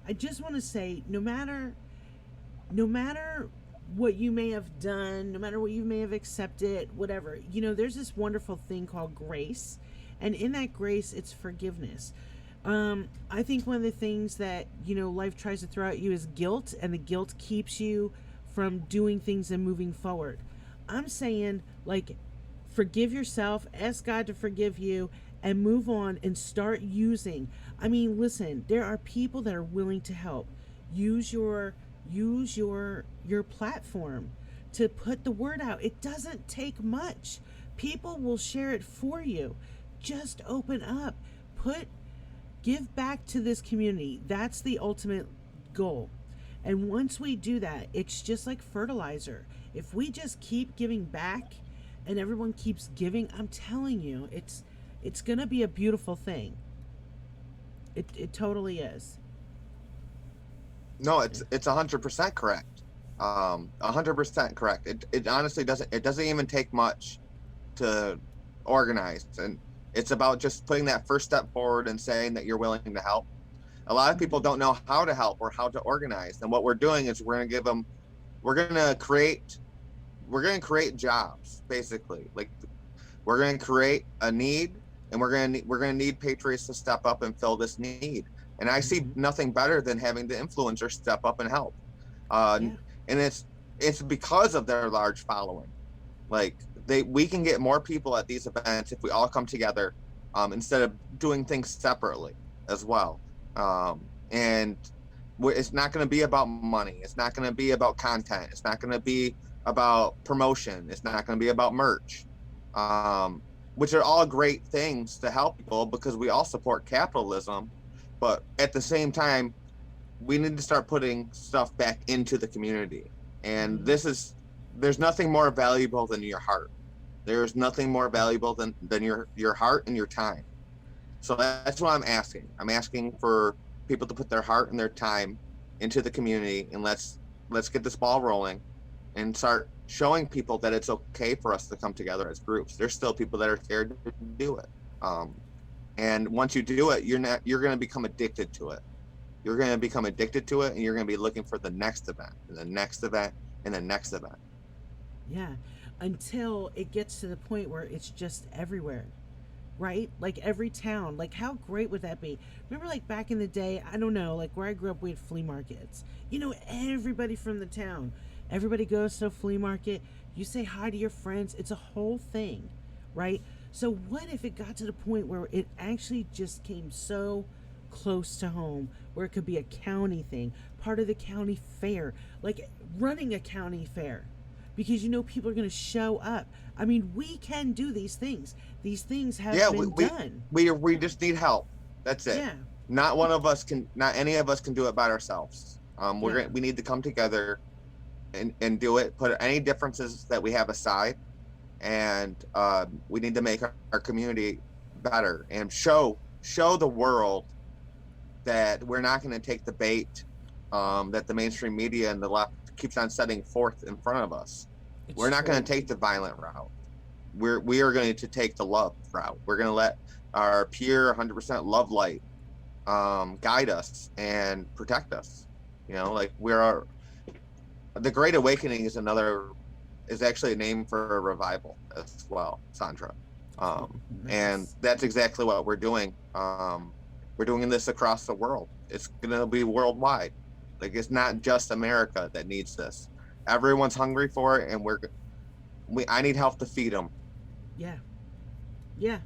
Speaker 2: I just want to say, no matter what you may have done, no matter what you may have accepted, whatever, there's this wonderful thing called grace. And in that grace, it's forgiveness. I think one of the things that, life tries to throw at you is guilt, and the guilt keeps you from doing things and moving forward. I'm saying, like, forgive yourself, ask God to forgive you, and move on and start using. I mean, listen, there are people that are willing to help. Use your platform to put the word out. It doesn't take much. People will share it for you. Just open up. Give back to this community. That's the ultimate goal. And once we do that, it's just like fertilizer. If we just keep giving back and everyone keeps giving, I'm telling you, it's going to be a beautiful thing. It totally is.
Speaker 3: No, it's 100% correct. 100% correct. It honestly doesn't even take much to organize, and it's about just putting that first step forward and saying that you're willing to help. A lot of people don't know how to help or how to organize, and what we're doing is we're going to create jobs, basically. Like, we're going to create a need, and we're going to need patriots to step up and fill this need. And I see nothing better than having the influencers step up and help. And it's because of their large following. Like, we can get more people at these events if we all come together, instead of doing things separately as well. And it's not going to be about money. It's not going to be about content. It's not going to be about promotion. It's not going to be about merch, which are all great things to help people, because we all support capitalism. But at the same time, we need to start putting stuff back into the community. And there's nothing more valuable than your heart. There's nothing more valuable than your heart and your time. So that's what I'm asking. I'm asking for people to put their heart and their time into the community, and let's get this ball rolling and start showing people that it's okay for us to come together as groups. There's still people that are scared to do it. And once you do it, you're going to become addicted to it. You're going to become addicted to it, and you're going to be looking for the next event, and the next event, and the next event.
Speaker 2: Yeah. Until it gets to the point where it's just everywhere. Right? Like every town. Like how great would that be? Remember like back in the day, I don't know, like where I grew up we had flea markets. You know, everybody from the town. Everybody goes to a flea market. You say hi to your friends. It's a whole thing, right? So what if it got to the point where it actually just came so close to home where it could be a county thing, part of the county fair, like running a county fair, because you know people are going to show up. I mean, we can do these things. These things have
Speaker 3: Yeah,
Speaker 2: been done.
Speaker 3: we just need help. That's it.
Speaker 2: Yeah.
Speaker 3: Not any of us can do it by ourselves.
Speaker 2: Yeah.
Speaker 3: We need to come together and do it. Put any differences that we have aside, and we need to make our community better and show the world that we're not going to take the bait that the mainstream media and the left keeps on setting forth in front of us. We're not going to take the violent route. We are going to take the love route. We're going to let our pure 100% love light guide us and protect us. You know, like the Great Awakening is actually a name for a revival as well, Sandra. And that's exactly what we're doing. We're doing this across the world. It's going to be worldwide. Like, it's not just America that needs this. Everyone's hungry for it, and I need help to feed them.
Speaker 2: Yeah. Yeah.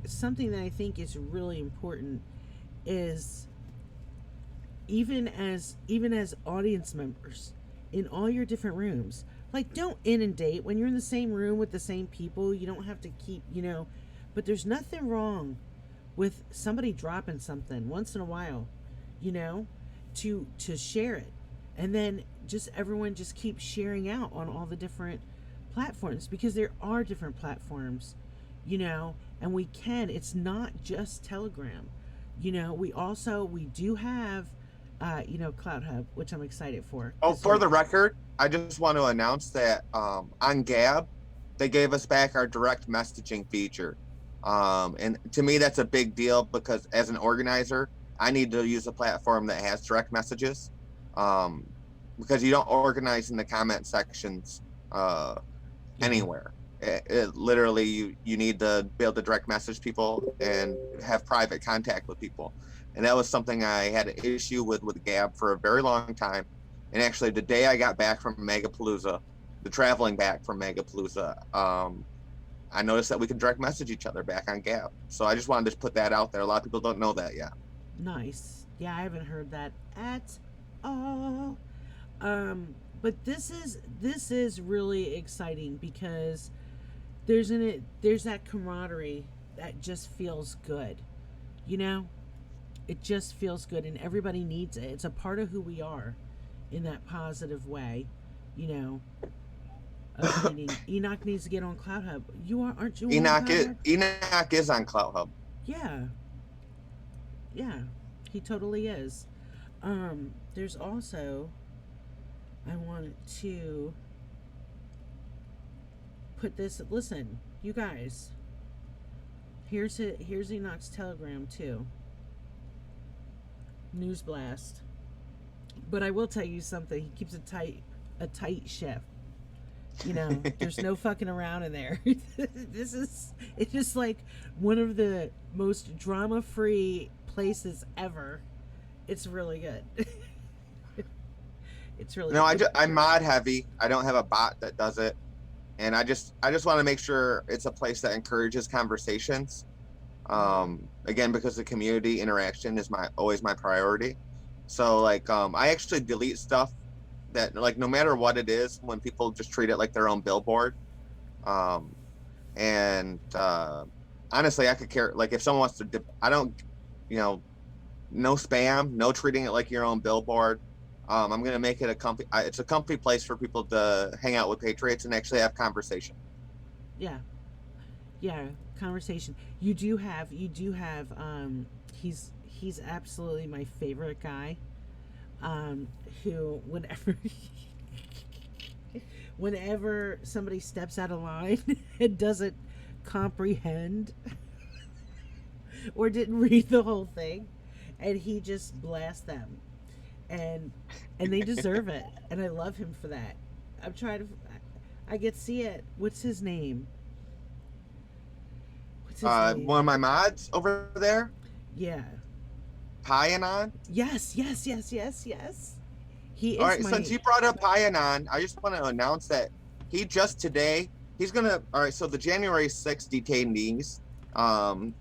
Speaker 2: Something that I think is really important is even as audience members in all your different rooms, like don't inundate when you're in the same room with the same people. You don't have to keep, but there's nothing wrong with somebody dropping something once in a while, to share it. And then just everyone just keep sharing out on all the different platforms, because there are different platforms, and it's not just Telegram. We do have Cloud Hub, which I'm excited for.
Speaker 3: Oh, for the record, I just want to announce that on Gab, they gave us back our direct messaging feature. And to me, that's a big deal, because as an organizer, I need to use a platform that has direct messages, because you don't organize in the comment sections anywhere. Literally, you need to be able to direct message people and have private contact with people. And that was something I had an issue with Gab for a very long time. And actually, the day I got back from MAGApalooza, traveling back from MAGApalooza, I noticed that we can direct message each other back on Gab. So I just wanted to put that out there. A lot of people don't know that yet.
Speaker 2: Nice. Yeah, I haven't heard that at all. But this is really exciting, because there's that camaraderie that just feels good. It just feels good, and everybody needs it. It's a part of who we are in that positive way, Enoch needs to get on Cloud Hub. Aren't you?
Speaker 3: Enoch is on Cloud Hub.
Speaker 2: Yeah, he totally is. There's also, I wanted to put this. Listen, you guys. Here's Enoch's Telegram too. News blast. But I will tell you something. He keeps a tight ship. There's no fucking around in there. It's just like one of the most drama-free places ever. It's really good. It's really good.
Speaker 3: I'm mod heavy. I don't have a bot that does it. And I just want to make sure it's a place that encourages conversations. Again, because the community interaction is always my priority. So I actually delete stuff that, no matter what it is, when people just treat it like their own billboard. And honestly, I could care, if someone wants to, I don't, no spam, no treating it like your own billboard. I'm going to make it it's a comfy place for people to hang out with patriots and actually have conversation.
Speaker 2: Yeah, conversation. You do have he's absolutely my favorite guy, who whenever somebody steps out of line and doesn't comprehend or didn't read the whole thing, and he just blasts them, and they deserve it, and I love him for that. I'm trying to. I can see it. What's his name? What's his name?
Speaker 3: One of my mods over there,
Speaker 2: Yeah.
Speaker 3: Pyanon.
Speaker 2: Yes. Yes. Yes. Yes. Yes. He
Speaker 3: All
Speaker 2: is
Speaker 3: right,
Speaker 2: my.
Speaker 3: since you brought up Pyanon, I just want to announce that he just today, he's gonna. All right, so the January 6th detainees,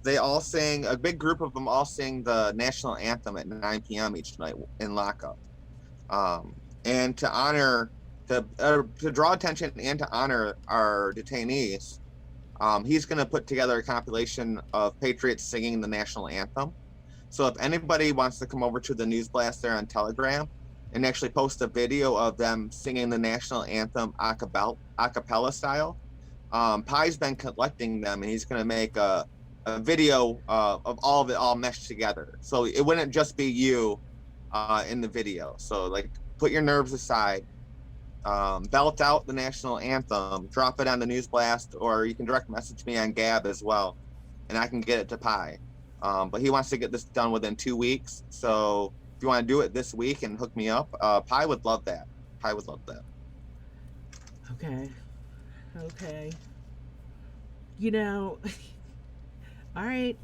Speaker 3: they all sing. A big group of them all sing the national anthem at 9 p.m. each night in lockup. And to honor, to draw attention and to honor our detainees, he's going to put together a compilation of patriots singing the national anthem. So if anybody wants to come over to the News Blast there on Telegram and actually post a video of them singing the national anthem a cappella style, Pi's been collecting them, and he's going to make a video of all of it all meshed together. So it wouldn't just be you in the video. So like, put your nerves aside, belt out the national anthem, drop it on the News Blast, or you can direct message me on Gab as well, and I can get it to Pi. But he wants to get this done within 2 weeks. So if you want to do it this week and hook me up, Pi would love that. Pi would love that.
Speaker 2: Okay. Okay. You know, all right,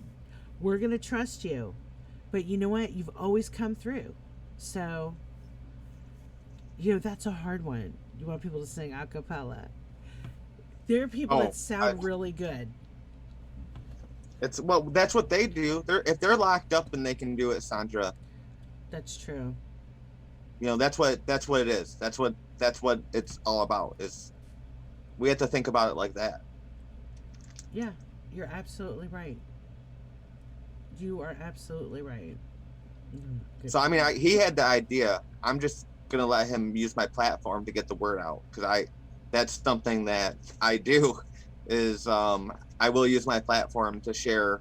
Speaker 2: we're going to trust you. But you know what? You've always come through. So, you know, that's a hard one. You want people to sing a cappella. There are people that sound really good.
Speaker 3: It's well, that's what they do. If they're locked up and they can do it, Sandra.
Speaker 2: That's true.
Speaker 3: You know, that's what it is. That's what it's all about. Is we have to think about it like that.
Speaker 2: Yeah, you're absolutely right. You are absolutely right.
Speaker 3: So I mean, he had the idea. I'm just gonna let him use my platform to get the word out, because that's something that I do. Is I will use my platform to share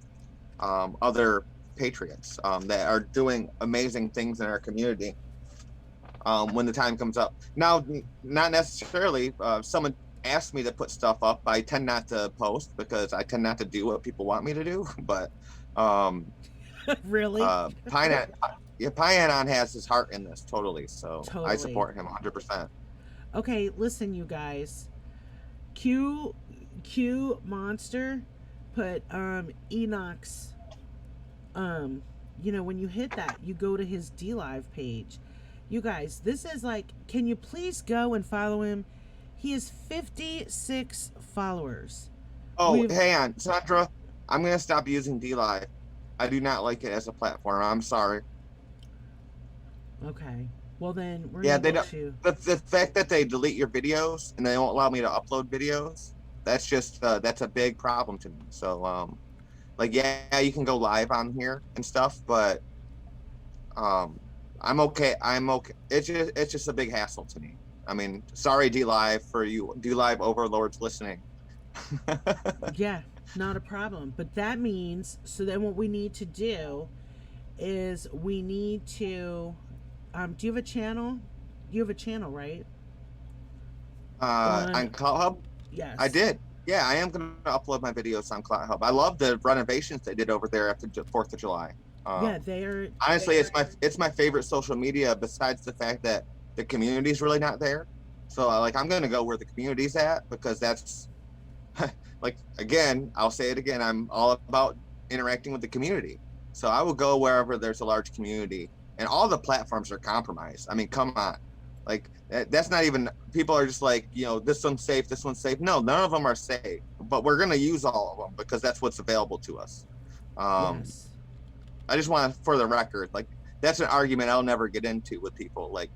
Speaker 3: other patriots that are doing amazing things in our community when the time comes up. Now, not necessarily. Someone asked me to put stuff up. I tend not to post because I tend not to do what people want me to do. But
Speaker 2: really,
Speaker 3: Pyanon has his heart in this totally. So I support him 100%.
Speaker 2: Okay, listen, you guys. Q Monster put Enoch's you know, when you hit that, you go to his DLive page. You guys, this is like, can you please go and follow him? He has 56 followers.
Speaker 3: Oh, hang on, Sandra. I'm gonna stop using DLive. I do not like it as a platform. I'm sorry.
Speaker 2: Okay. Well then, we're
Speaker 3: they
Speaker 2: going
Speaker 3: don't. The fact that they delete your videos and they won't allow me to upload videos, that's just that's a big problem to me. So like, yeah, you can go live on here and stuff, but I'm okay. It's just a big hassle to me. I mean, sorry, DLive, for you DLive overlords listening.
Speaker 2: Yeah, not a problem. But that means, so then what we need to do is we need to do you have a channel? You have a channel, right?
Speaker 3: On CloutHub?
Speaker 2: Yes.
Speaker 3: I did. Yeah, I am going to upload my videos on CloutHub. I love the renovations they did over there after 4th of July.
Speaker 2: Yeah, they're...
Speaker 3: Honestly, it's my favorite social media, besides the fact that the community's really not there. So, like, I'm going to go where the community's at, because that's... like, again, I'll say it again, I'm all about interacting with the community. So I will go wherever there's a large community. And all the platforms are compromised. I mean, come on. Like, that's not even... People are just like, you know, this one's safe, this one's safe. No, none of them are safe. But we're going to use all of them because that's what's available to us.
Speaker 2: Yes.
Speaker 3: I just want to, for the record, like, that's an argument I'll never get into with people. Like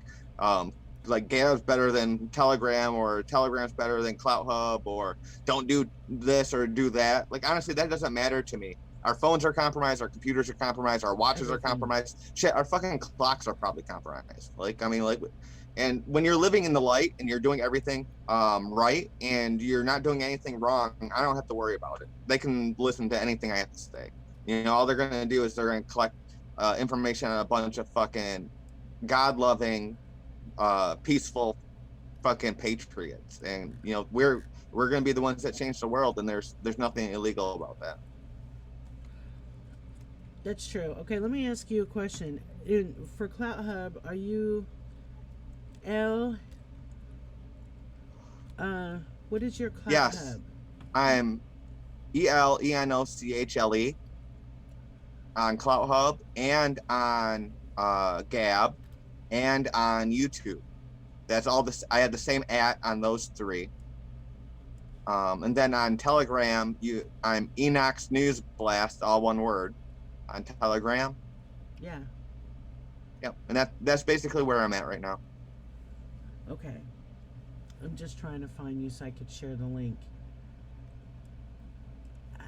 Speaker 3: Gab's better than Telegram, or Telegram's better than CloutHub, or don't do this or do that. Like, honestly, that doesn't matter to me. Our phones are compromised, our computers are compromised, our watches are compromised. Shit, our fucking clocks are probably compromised. Like, I mean, like, and when you're living in the light and you're doing everything right and you're not doing anything wrong, I don't have to worry about it. They can listen to anything I have to say. You know, all they're going to do is they're going to collect information on a bunch of fucking God-loving, peaceful fucking patriots. And, you know, we're going to be the ones that change the world, and there's nothing illegal about that.
Speaker 2: That's true. Okay, let me ask you a question. For CloutHub, are you What is your Clout
Speaker 3: Yes.
Speaker 2: Hub?
Speaker 3: I'm ELENOCHLE on Clout Hub and on Gab and on YouTube. That's all this. I had the same on those three. And then on Telegram, I'm Enoch's News Blast, all one word, on Telegram.
Speaker 2: Yeah.
Speaker 3: Yep. And that's basically where I'm at right now.
Speaker 2: Okay. I'm just trying to find you so I could share the link.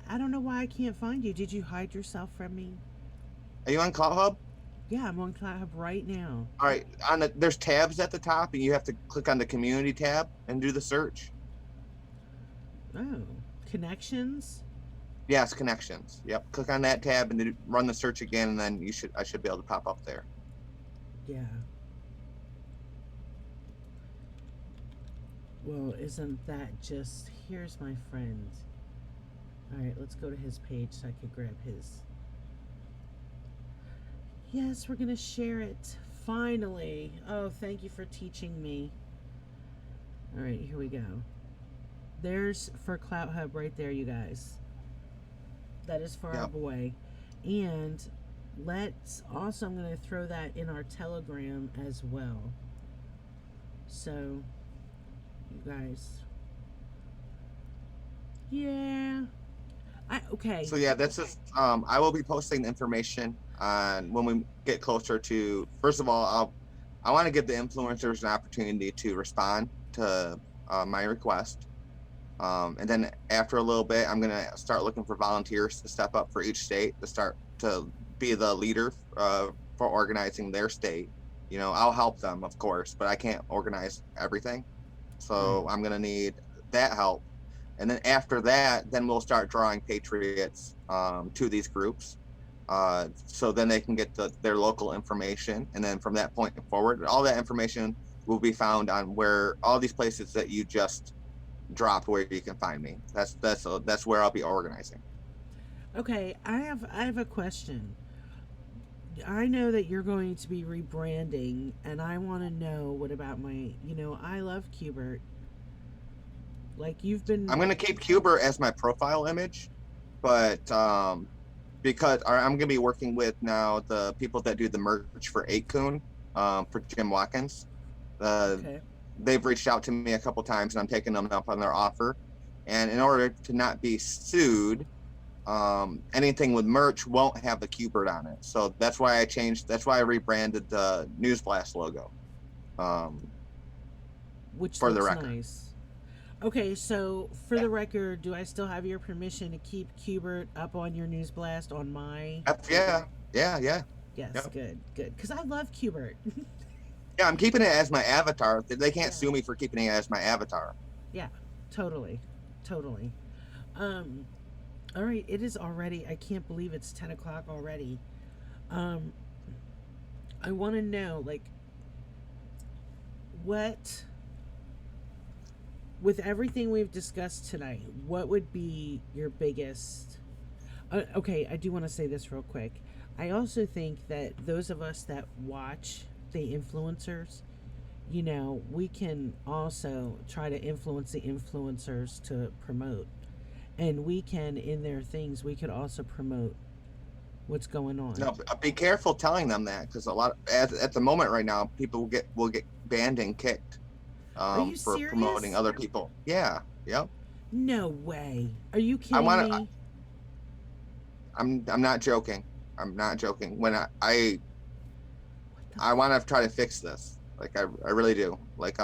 Speaker 2: I don't know why I can't find you. Did you hide yourself from me?
Speaker 3: Are you on Clout Hub?
Speaker 2: Yeah, I'm on Clout Hub right now.
Speaker 3: All right. There's tabs at the top, and you have to click on the community tab and do the search.
Speaker 2: Oh, connections?
Speaker 3: Yes, connections. Yep. Click on that tab and then run the search again, and then I should be able to pop up there.
Speaker 2: Yeah. Well, isn't that just... Here's my friend. Alright, let's go to his page so I could grab his. Yes, we're going to share it. Finally. Oh, thank you for teaching me. Alright, here we go. There's for Clout Hub right there, you guys. That is for our boy. And let's also, I'm going to throw that in our Telegram as well. So, you guys. Yeah. Okay.
Speaker 3: So yeah, that's just, I will be posting information on when we get closer to, first of all, I want to give the influencers an opportunity to respond to my request. And then after a little bit, I'm going to start looking for volunteers to step up for each state to start to be the leader for organizing their state. You know, I'll help them, of course, but I can't organize everything. So I'm going to need that help. And then after that, then we'll start drawing patriots to these groups. So then they can get their local information. And then from that point forward, all that information will be found on where all these places that you just dropped where you can find me. That's where I'll be organizing.
Speaker 2: Okay, I have a question. I know that you're going to be rebranding, and I want to know what about my, I love Qbert. Like you've been.
Speaker 3: I'm gonna keep Qbert as my profile image, but because I'm gonna be working with now the people that do the merch for 8kun, for Jim Watkins.
Speaker 2: Okay.
Speaker 3: They've reached out to me a couple times, and I'm taking them up on their offer. And in order to not be sued, anything with merch won't have the Qbert on it. So that's why I rebranded the News Blast logo.
Speaker 2: Which
Speaker 3: for
Speaker 2: looks
Speaker 3: the record.
Speaker 2: Nice. Okay, so for the record, do I still have your permission to keep Qbert up on your News Blast on my?
Speaker 3: Yeah.
Speaker 2: Yes,
Speaker 3: Yep.
Speaker 2: good. Because I love Qbert.
Speaker 3: Yeah, I'm keeping it as my avatar. They can't sue me for keeping it as my avatar.
Speaker 2: Yeah, totally. All right, it is already. I can't believe it's 10 o'clock already. I want to know, like, what, with everything we've discussed tonight, what would be your biggest... okay, I do want to say this real quick. I also think that those of us that watch the influencers, we can also try to influence the influencers to promote. And we can, in their things, we could also promote what's going on.
Speaker 3: No, be careful telling them that, because a lot at the moment right now, people will get banned and kicked for
Speaker 2: serious?
Speaker 3: promoting other people. Yeah, yep.
Speaker 2: No way. Are you kidding me?
Speaker 3: I'm not joking. I'm not joking. When I want to try to fix this. Like I really do. Like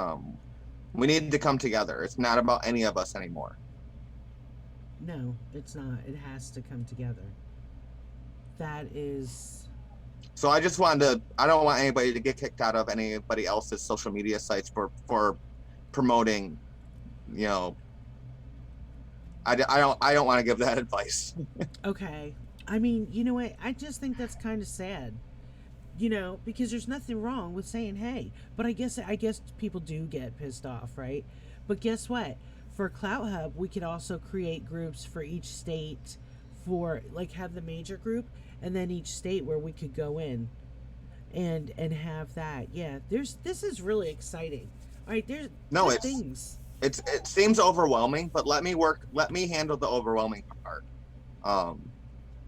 Speaker 3: we need to come together. It's not about any of us anymore.
Speaker 2: No, it's not. It has to come together. That is...
Speaker 3: So I just I don't want anybody to get kicked out of anybody else's social media sites for promoting, I don't want to give that advice.
Speaker 2: Okay. I mean, you know what? I just think that's kind of sad. Because there's nothing wrong with saying, hey, but I guess people do get pissed off, right? But guess what? For Clout Hub, we could also create groups for each state have the major group and then each state where we could go in and have that. Yeah, this is really exciting. All right, there's things.
Speaker 3: it seems overwhelming, but let me handle the overwhelming part.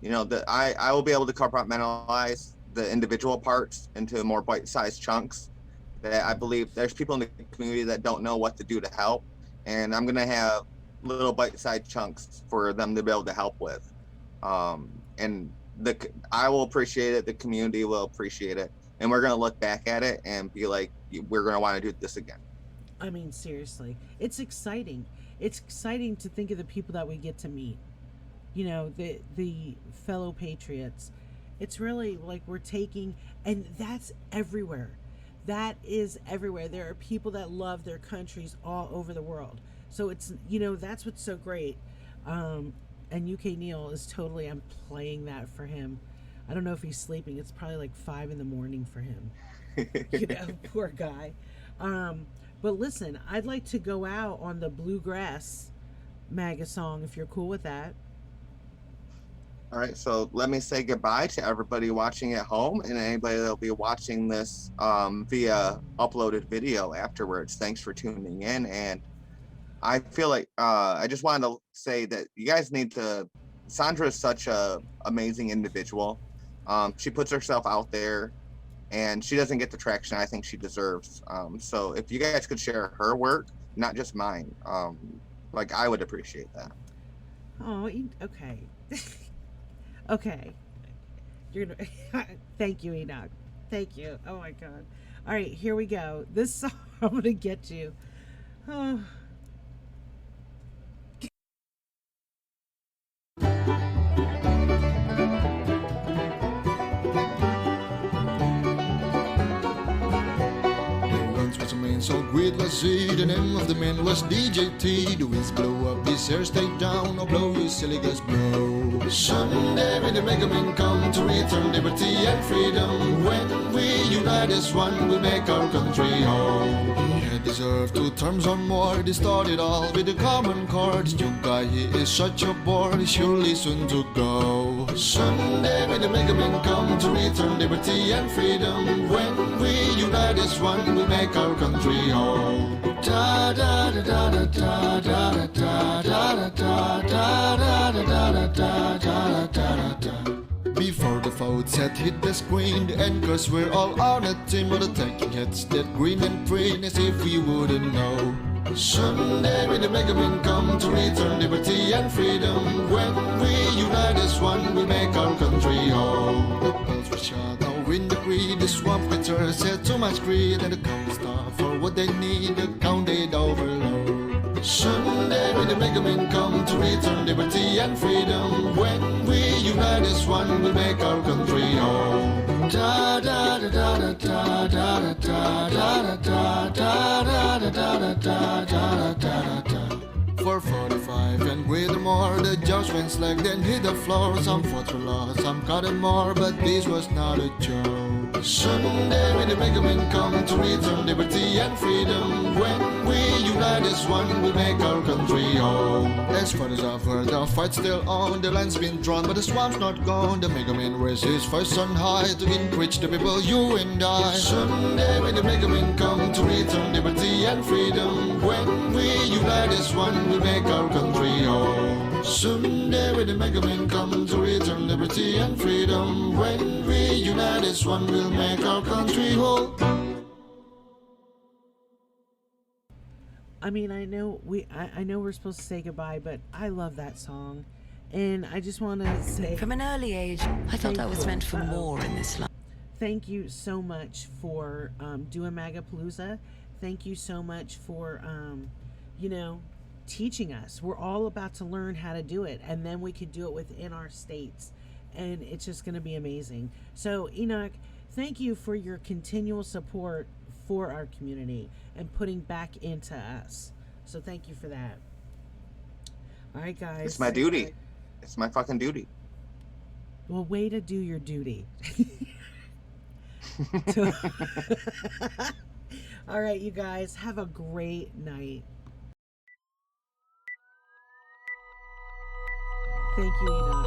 Speaker 3: You know, that I will be able to compartmentalize the individual parts into more bite-sized chunks that I believe there's people in the community that don't know what to do to help, and I'm gonna have little bite-sized chunks for them to be able to help with. And I will appreciate it, the community will appreciate it, and we're gonna look back at it and be like, we're gonna want to do this again.
Speaker 2: I mean, seriously, it's exciting. It's exciting to think of the people that we get to meet. You know, the fellow patriots. It's really like we're taking, and that's everywhere. That is everywhere. There are people that love their countries all over the world. So it's, you know, that's what's so great. And UK Neil is totally, I'm playing that for him. I don't know if he's sleeping. It's probably like 5 a.m. for him. You know, poor guy. But listen, I'd like to go out on the Bluegrass MAGA song if you're cool with that.
Speaker 3: All right, so let me say goodbye to everybody watching at home and anybody that'll be watching this via uploaded video afterwards. Thanks for tuning in. And I feel like I just wanted to say that you guys need to, Sandra is such a amazing individual. She puts herself out there and she doesn't get the traction I think she deserves. So if you guys could share her work, not just mine, like I would appreciate that.
Speaker 2: Oh, okay. Okay. You're gonna thank you, Enoch. Thank you. Oh my God. All right, here we go. This song I'm gonna get you. Oh.
Speaker 6: So great was he, the name of the man was DJ T. The winds blow up his hair, stay down, or blow you silly guys blow. Someday when the mega men come to return liberty and freedom, when we unite as one, we'll make our country home. He had deserved 2 terms or more, they started all with a common core. This young guy, he is such a bore, he's surely soon to go. Someday when the mega men come to return liberty and freedom, when we unite as one, we'll make our country home. Da da da da da da da da da da da da da da da da da. Before the votes had hit the screen, the anchors were all on a team, but attacking heads that green and green as if we wouldn't know. Someday when the mega men come to return liberty and freedom, when we unite as one, we make our country home. The bells were shot, now in the greed, the swamp creatures had too much greed, and the common stuff for what they need, the count they'd overload. Someday when the mega men come to return liberty and freedom, when we unite as one, we make our country home. Da da da da da da da da da da da da da da da da da da. 445 and greater more, the judge went slack then hit the floor. Some fought for lost, some got it more, but this was not a joke. Someday when the mega men come to return liberty and freedom, when we unite as one, we make our country home. As far as I've heard, the fight's still on, the line's been drawn, but the swamp's not gone. The mega man raised his voice on high to encourage the people, you and I. Someday when the mega men come to return liberty and freedom, when we unite as one, we make our country home. Someday when the mega men come to return liberty and freedom, when we unite as one, we'll make our country whole.
Speaker 2: I mean, I know we're supposed to say goodbye, but I love that song, and I just want to say,
Speaker 8: from an early age, I thought I was meant for more in this life.
Speaker 2: Thank you so much for doing MAGApalooza. Thank you so much for you know, teaching us. We're all about to learn how to do it, and then we could do it within our states, and it's just going to be amazing. So Enoch, thank you for your continual support for our community and putting back into us. So thank you for that. All right, guys.
Speaker 3: It's my duty. It's my fucking duty.
Speaker 2: Well, way to do your duty. All right, you guys, have a great night. Thank you, Enoch.